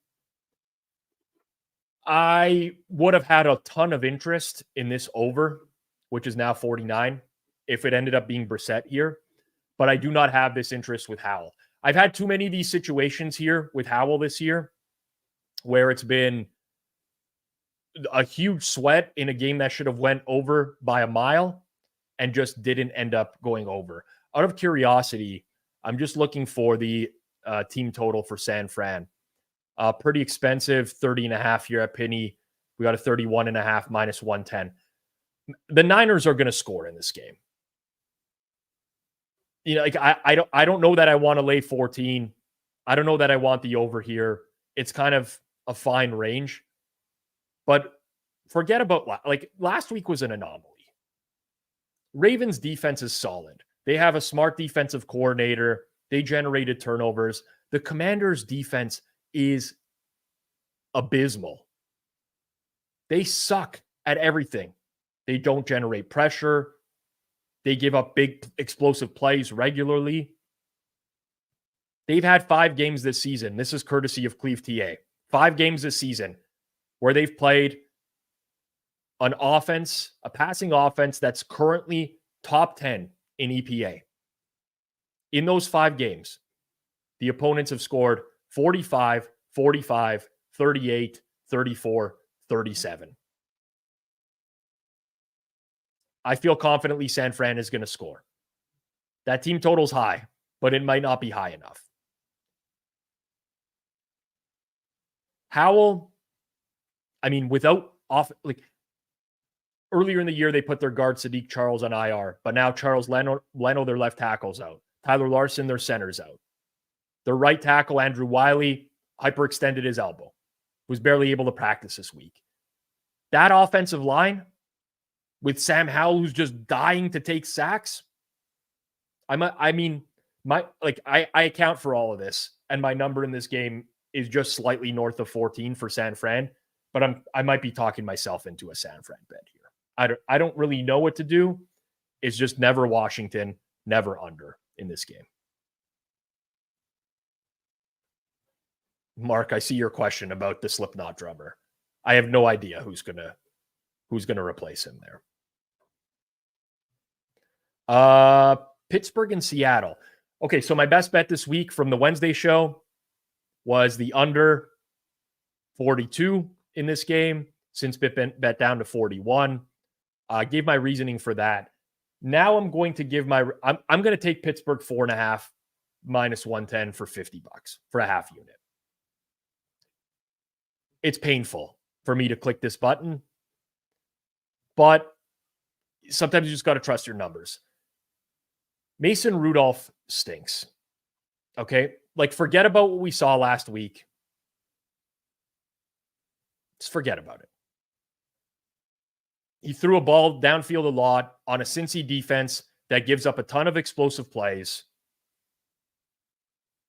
I would have had a ton of interest in this over, which is now 49, if it ended up being Brissett here. But I do not have this interest with Howell. I've had too many of these situations here with Howell this year where it's been a huge sweat in a game that should have went over by a mile and just didn't end up going over. Out of curiosity, I'm just looking for the team total for San Fran. Pretty expensive, 30.5 here at Penny. We got a 31.5 -110. The Niners are going to score in this game. like I don't know that I want to lay 14. I don't know that I want the over here. It's kind of a fine range. But forget about like last week was an anomaly. Ravens defense is solid. They have a smart defensive coordinator. They generated turnovers. The Commanders defense is abysmal. They suck at everything. They don't generate pressure. They give up big explosive plays regularly. They've had 5 games this season. This is courtesy of Cleve TA. 5 games this season where they've played an offense, a passing offense that's currently top 10 in EPA. In those 5 games, the opponents have scored 45, 45, 38, 34, 37. I feel confidently San Fran is going to score. That team total's high, but it might not be high enough. Howell, I mean, without earlier in the year, they put their guard Sadiq Charles on IR, but now Charles Leno, their left tackle's out. Tyler Larson, their center's out. Their right tackle, Andrew Wiley, hyperextended his elbow. Was barely able to practice this week. That offensive line with Sam Howell, who's just dying to take sacks. I account for all of this, and my number in this game is just slightly north of 14 for San Fran, but I might be talking myself into a San Fran bet here. I don't really know what to do. It's just never Washington, never under in this game. Mark, I see your question about the Slipknot drummer. I have no idea who's gonna replace him there. Pittsburgh and Seattle. Okay, so my best bet this week from the Wednesday show was the under 42 in this game. Since bet down to 41. I gave my reasoning for that. Now I'm going to give I'm going to take Pittsburgh 4.5 minus 110 for $50 for a half unit. It's painful for me to click this button, but sometimes you just got to trust your numbers. Mason Rudolph stinks. Okay? Like, forget about what we saw last week. Just forget about it. He threw a ball downfield a lot on a Cincy defense that gives up a ton of explosive plays.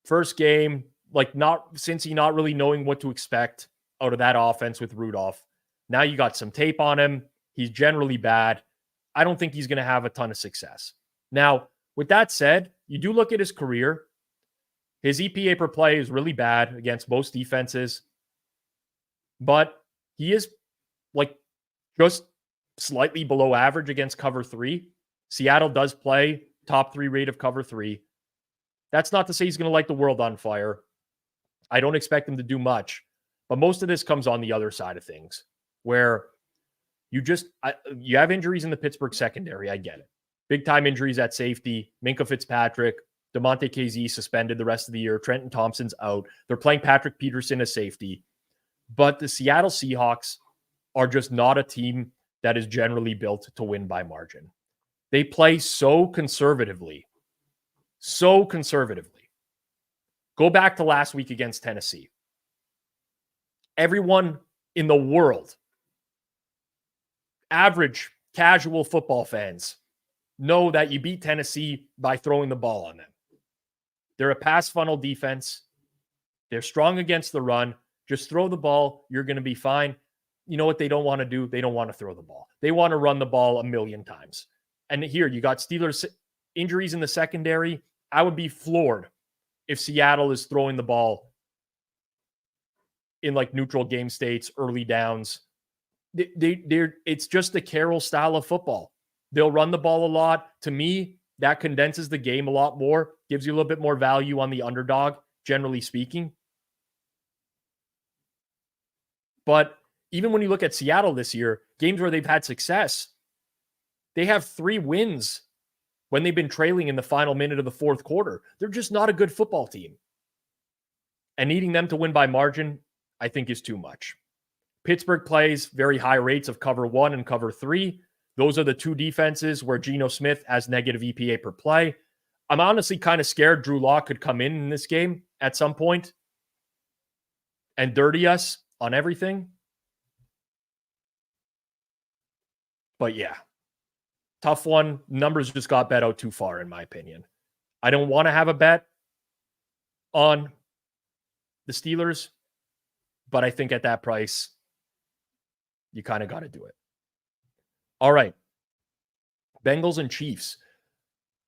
First game, Cincy not really knowing what to expect out of that offense with Rudolph. Now you got some tape on him. He's generally bad. I don't think he's going to have a ton of success. Now, with that said, you do look at his career. His EPA per play is really bad against most defenses, but he is just slightly below average against cover 3. Seattle does play top 3 rate of cover 3. That's not to say he's going to light the world on fire. I don't expect him to do much, but most of this comes on the other side of things where you have injuries in the Pittsburgh secondary. I get it. Big time injuries at safety. Minkah Fitzpatrick, DeMonte KZ suspended the rest of the year. Trenton Thompson's out. They're playing Patrick Peterson as safety. But the Seattle Seahawks are just not a team that is generally built to win by margin. They play so conservatively. So conservatively. Go back to last week against Tennessee. Everyone in the world, average, casual football fans, know that you beat Tennessee by throwing the ball on them. They're a pass funnel defense. They're strong against the run. Just throw the ball. You're going to be fine. You know what they don't want to do? They don't want to throw the ball. They want to run the ball a million times. And here, you got Steelers injuries in the secondary. I would be floored if Seattle is throwing the ball in neutral game states, early downs. It's just the Carroll style of football. They'll run the ball a lot. To me, that condenses the game a lot more, gives you a little bit more value on the underdog, generally speaking. But even when you look at Seattle this year, games where they've had success, they have 3 wins when they've been trailing in the final minute of the fourth quarter. They're just not a good football team. And needing them to win by margin, I think, is too much. Pittsburgh plays very high rates of cover 1 and cover 3. Those are the 2 defenses where Geno Smith has negative EPA per play. I'm honestly kind of scared Drew Lock could come in this game at some point and dirty us on everything. But yeah, tough one. Numbers just got bet out too far, in my opinion. I don't want to have a bet on the Steelers, but I think at that price, you kind of got to do it. All right. Bengals and Chiefs.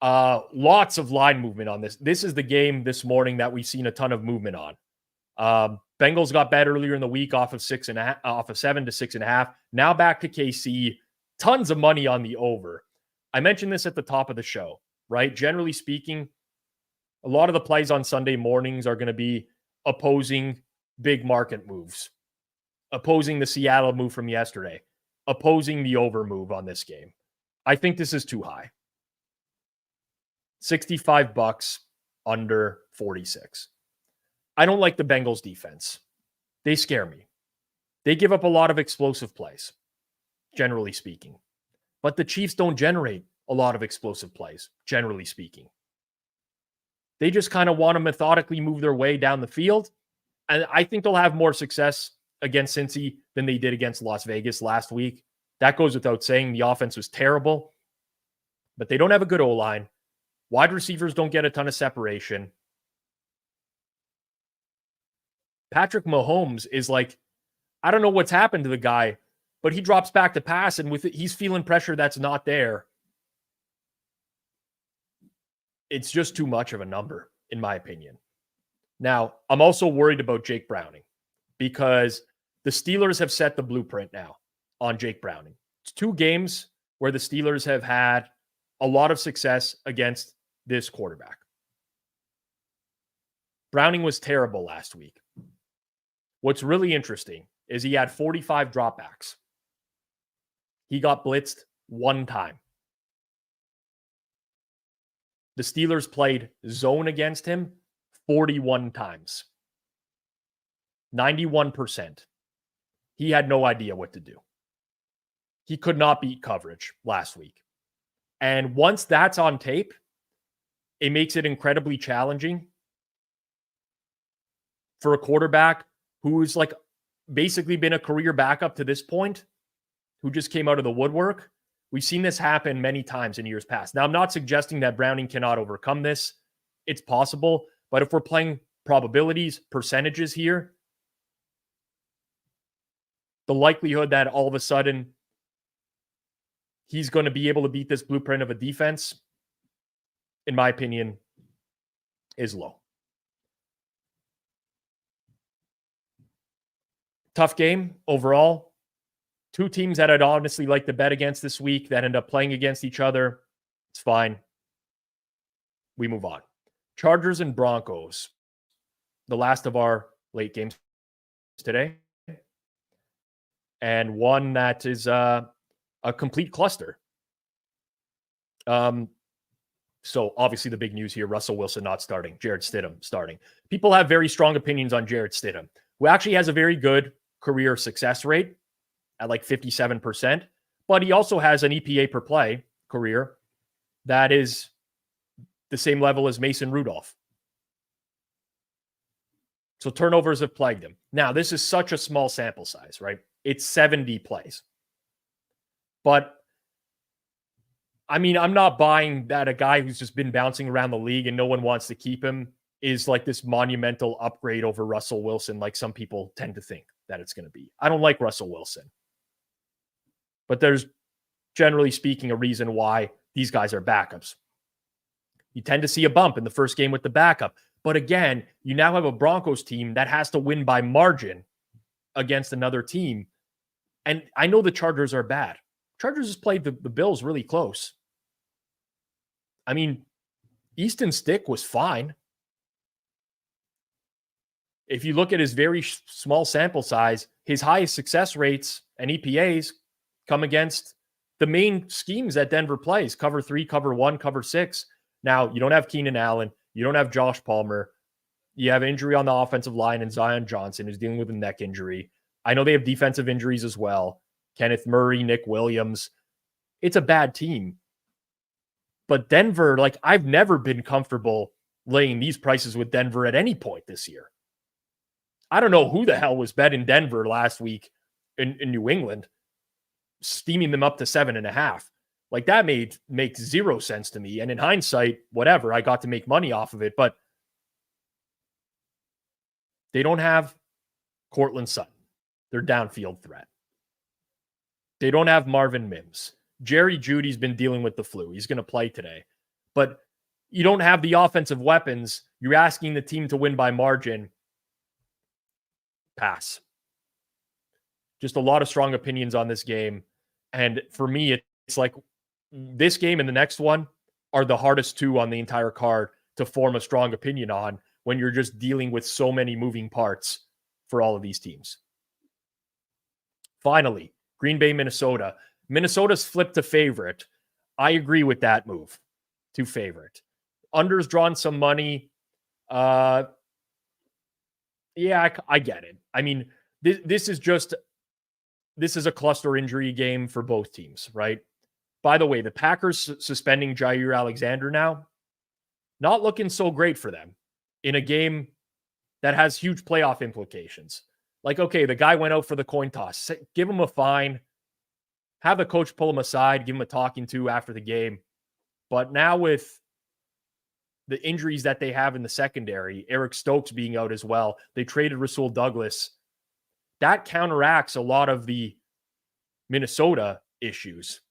Lots of line movement on this. This is the game this morning that we've seen a ton of movement on. Bengals got bet earlier in the week off of 7 to 6.5. Now back to KC. Tons of money on the over. I mentioned this at the top of the show, right? Generally speaking, a lot of the plays on Sunday mornings are going to be opposing big market moves, opposing the Seattle move from yesterday, opposing the over move on this game. I think this is too high. $65 under 46. I don't like the Bengals defense. They scare me. They give up a lot of explosive plays, generally speaking. But the Chiefs don't generate a lot of explosive plays, generally speaking. They just kind of want to methodically move their way down the field. And I think they'll have more success against Cincy than they did against Las Vegas last week. That goes without saying. The offense was terrible. But they don't have a good O-line. Wide receivers don't get a ton of separation. Patrick Mahomes is like, I don't know what's happened to the guy, but he drops back to pass, and with it, he's feeling pressure that's not there. It's just too much of a number, in my opinion. Now, I'm also worried about Jake Browning because the Steelers have set the blueprint now on Jake Browning. It's 2 games where the Steelers have had a lot of success against this quarterback. Browning was terrible last week. What's really interesting is he had 45 dropbacks. He got blitzed 1 time. The Steelers played zone against him 41 times. 91%. He had no idea what to do. He could not beat coverage last week. And once that's on tape, it makes it incredibly challenging for a quarterback who's like basically been a career backup to this point, who just came out of the woodwork. We've seen this happen many times in years past. Now, I'm not suggesting that Browning cannot overcome this. It's possible. But if we're playing probabilities, percentages here, the likelihood that all of a sudden he's going to be able to beat this blueprint of a defense, in my opinion, is low. Tough game overall. 2 teams that I'd honestly like to bet against this week that end up playing against each other. It's fine. We move on. Chargers and Broncos. The last of our late games today. And one that is a complete cluster. So obviously the big news here, Russell Wilson not starting, Jarrett Stidham starting. People have very strong opinions on Jarrett Stidham, who actually has a very good career success rate at like 57%, but he also has an EPA per play career that is the same level as Mason Rudolph. So turnovers have plagued him. Now, this is such a small sample size, right? It's 70 plays. But I mean, I'm not buying that a guy who's just been bouncing around the league and no one wants to keep him is like this monumental upgrade over Russell Wilson, like some people tend to think that it's going to be. I don't like Russell Wilson. But there's, generally speaking, a reason why these guys are backups. You tend to see a bump in the first game with the backup. But again, you now have a Broncos team that has to win by margin against another team. And I know the Chargers are bad. Chargers has played the Bills really close. I mean, Easton Stick was fine. If you look at his very small sample size, his highest success rates and EPAs come against the main schemes that Denver plays: cover 3, cover 1, cover 6. Now, you don't have Keenan Allen. You don't have Josh Palmer. You have injury on the offensive line and Zion Johnson, who's dealing with a neck injury. I know they have defensive injuries as well. Kenneth Murray, Nick Williams. It's a bad team. But Denver, like, I've never been comfortable laying these prices with Denver at any point this year. I don't know who the hell was betting Denver last week in New England, steaming them up to 7.5. Like, that makes zero sense to me. And in hindsight, whatever, I got to make money off of it. But they don't have Cortland Sutton, their downfield threat. They don't have Marvin Mims. Jerry Jeudy's been dealing with the flu. He's going to play today. But you don't have the offensive weapons. You're asking the team to win by margin. Pass. Just a lot of strong opinions on this game. And for me, it's like this game and the next one are the hardest two on the entire card to form a strong opinion on when you're just dealing with so many moving parts for all of these teams. Finally, Green Bay, Minnesota. Minnesota's flipped to favorite. I agree with that move to favorite. Under's drawn some money. Yeah, I get it. I mean, this is a cluster injury game for both teams, right? By the way, the Packers suspending Jair Alexander now, not looking so great for them in a game that has huge playoff implications. Like, okay, the guy went out for the coin toss. Give him a fine. Have the coach pull him aside, give him a talking to after the game. But now with the injuries that they have in the secondary, Eric Stokes being out as well, they traded Rasul Douglas. That counteracts a lot of the Minnesota issues,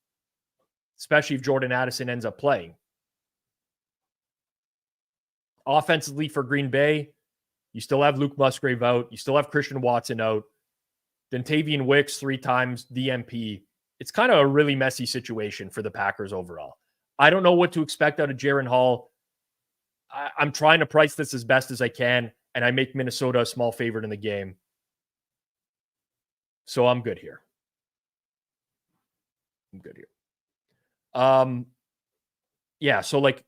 especially if Jordan Addison ends up playing. Offensively for Green Bay, you still have Luke Musgrave out. You still have Christian Watson out. Dontavian Wicks 3 times DMP. It's kind of a really messy situation for the Packers overall. I don't know what to expect out of Jaren Hall. I'm trying to price this as best as I can, and I make Minnesota a small favorite in the game. So I'm good here. Yeah, so like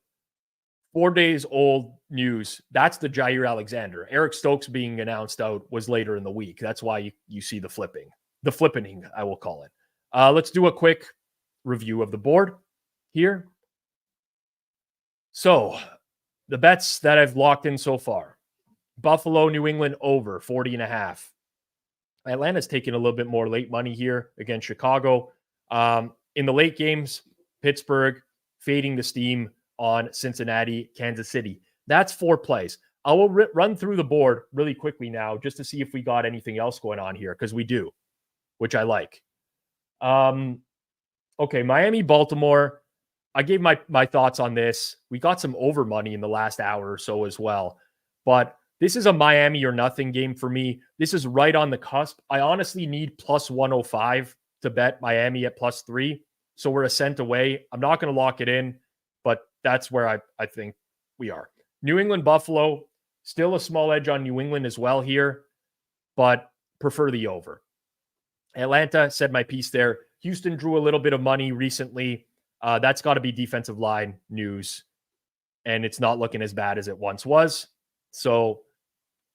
4 days old news. That's the Jair Alexander. Eric Stokes being announced out was later in the week. That's why you see the flipping, I will call it. Let's do a quick review of the board here. So the bets that I've locked in so far: Buffalo, New England over 40.5. Atlanta's taking a little bit more late money here against Chicago. In the late games, Pittsburgh fading the steam on Cincinnati, Kansas City. That's 4 plays. I will run through the board really quickly now just to see if we got anything else going on here, because we do, which I like. Okay, Miami, Baltimore. I gave my thoughts on this. We got some over money in the last hour or so as well. But this is a Miami or nothing game for me. This is right on the cusp. I honestly need plus 105 to bet Miami at plus 3. So we're a cent away. I'm not going to lock it in, but that's where I think we are. New England, Buffalo, still a small edge on New England as well here, but prefer the over. Atlanta, said my piece there. Houston drew a little bit of money recently. That's got to be defensive line news, and it's not looking as bad as it once was. So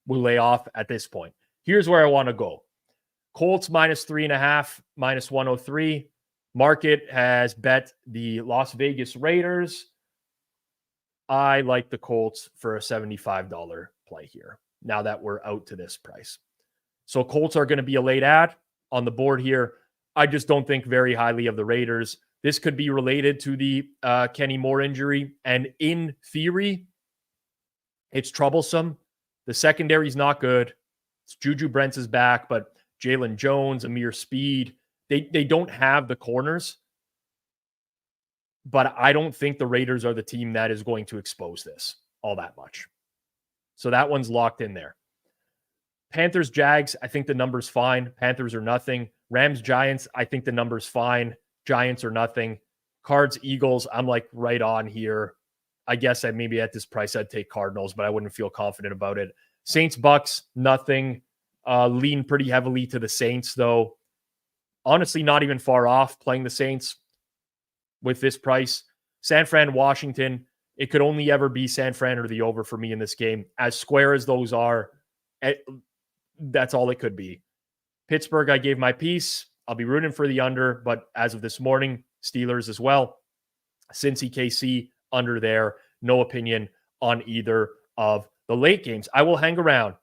we'll lay off at this point. Here's where I want to go. Colts minus 3.5, minus 103. Market has bet the Las Vegas Raiders. I like the Colts for a $75 play here, now that we're out to this price. So Colts are going to be a late ad on the board here. I just don't think very highly of the Raiders. This could be related to the Kenny Moore injury. And in theory, it's troublesome. The secondary's not good. It's Juju Brents is back, but Jalen Jones, Amir Speed, they don't have the corners. But I don't think the Raiders are the team that is going to expose this all that much. So that one's locked in there. Panthers, Jags, I think the number's fine. Panthers are nothing. Rams, Giants, I think the number's fine. Giants are nothing. Cards, Eagles, I'm like right on here. I guess maybe at this price I'd take Cardinals, but I wouldn't feel confident about it. Saints, Bucks, nothing. Lean pretty heavily to the Saints, though. Honestly, not even far off playing the Saints with this price. San Fran, Washington, it could only ever be San Fran or the over for me in this game. As square as those are, that's all it could be. Pittsburgh, I gave my piece. I'll be rooting for the under, but as of this morning, Steelers as well. Cincy KC under there. No opinion on either of the late games. I will hang around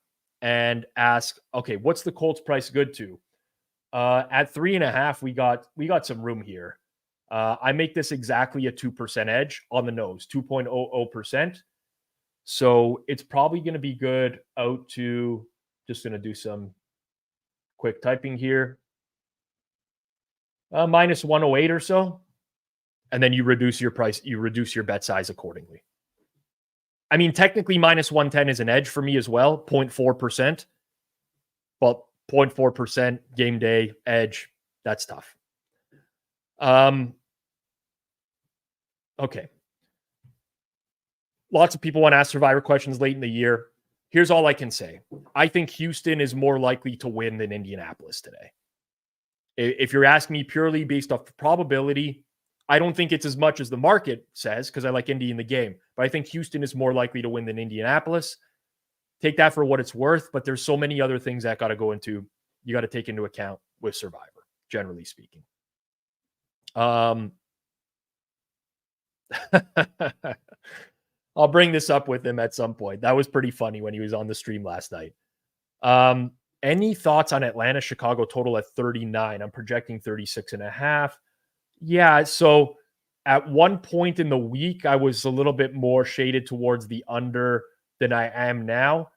and ask, okay, what's the Colts price good to? At 3.5, we got some room here. I make this exactly a 2% edge on the nose, 2.00%. So it's probably going to be good out to, just going to do some quick typing here, minus 108 or so. And then you reduce your price, you reduce your bet size accordingly. I mean, technically minus 110 is an edge for me as well, 0.4%. But 0.4% game day edge, that's tough. Okay. Lots of people want to ask Survivor questions late in the year. Here's all I can say. I think Houston is more likely to win than Indianapolis today. If you're asking me purely based off probability, I don't think it's as much as the market says because I like Indy in the game. But I think Houston is more likely to win than Indianapolis. Take that for what it's worth, but there's so many other things that got to go into, you got to take into account with Survivor, generally speaking. I'll bring this up with him at some point. That was pretty funny when he was on the stream last night. Any thoughts on Atlanta, Chicago total at 39? I'm projecting 36.5. Yeah, so at one point in the week, I was a little bit more shaded towards the under than I am now.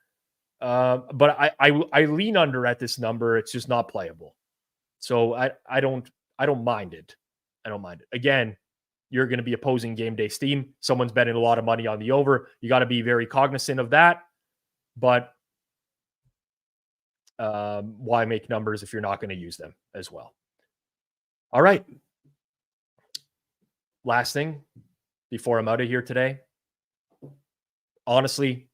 But I lean under at this number. It's just not playable. So I don't mind it. I don't mind it. Again, you're going to be opposing game day steam. Someone's betting a lot of money on the over. You got to be very cognizant of that. But why make numbers if you're not going to use them as well? All right. Last thing before I'm out of here today. Honestly,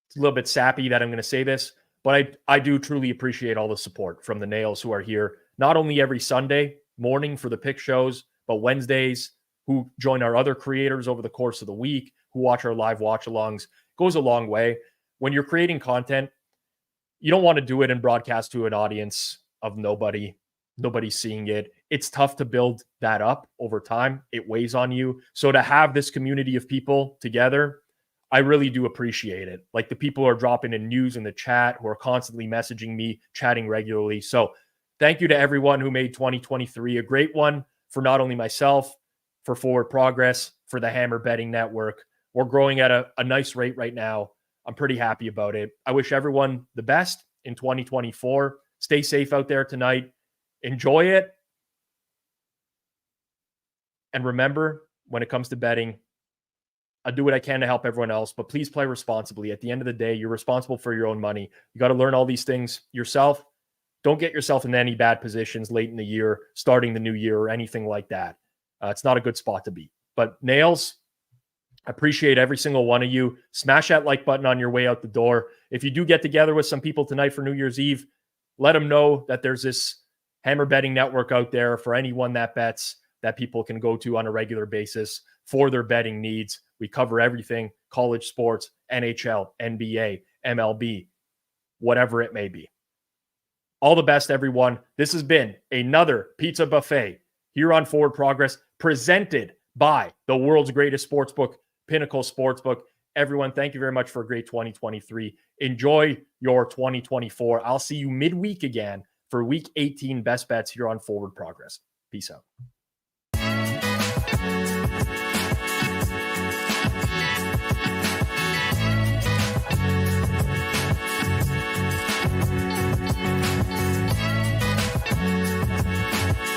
it's a little bit sappy that I'm going to say this, but I do truly appreciate all the support from the Nails who are here, not only every Sunday morning for the pick shows, but Wednesdays, who join our other creators over the course of the week, who watch our live watch-alongs. Goes a long way. When you're creating content, you don't want to do it and broadcast to an audience of nobody's seeing it. It's tough to build that up over time. It weighs on you. So to have this community of people together, I really do appreciate it. Like the people who are dropping in news in the chat, who are constantly messaging me, chatting regularly. So thank you to everyone who made 2023 a great one for not only myself, for Forward Progress, for the Hammer Betting Network. We're growing at a nice rate right now. I'm pretty happy about it. I wish everyone the best in 2024. Stay safe out there tonight. Enjoy it. And remember, when it comes to betting, I do what I can to help everyone else, but please play responsibly. At the end of the day, you're responsible for your own money. You got to learn all these things yourself. Don't get yourself in any bad positions late in the year, starting the new year, or anything like that. It's not a good spot to be. But Nails, I appreciate every single one of you. Smash that like button on your way out the door. If you do get together with some people tonight for New Year's Eve, let them know that there's this Hammer Betting Network out there for anyone that bets that people can go to on a regular basis for their betting needs. We cover everything: college sports, NHL, NBA, MLB, whatever it may be. All the best, everyone. This has been another Pizza Buffet here on Forward Progress, presented by the world's greatest sportsbook, Pinnacle Sportsbook. Everyone, thank you very much for a great 2023. Enjoy your 2024. I'll see you midweek again for Week 18 Best Bets here on Forward Progress. Peace out.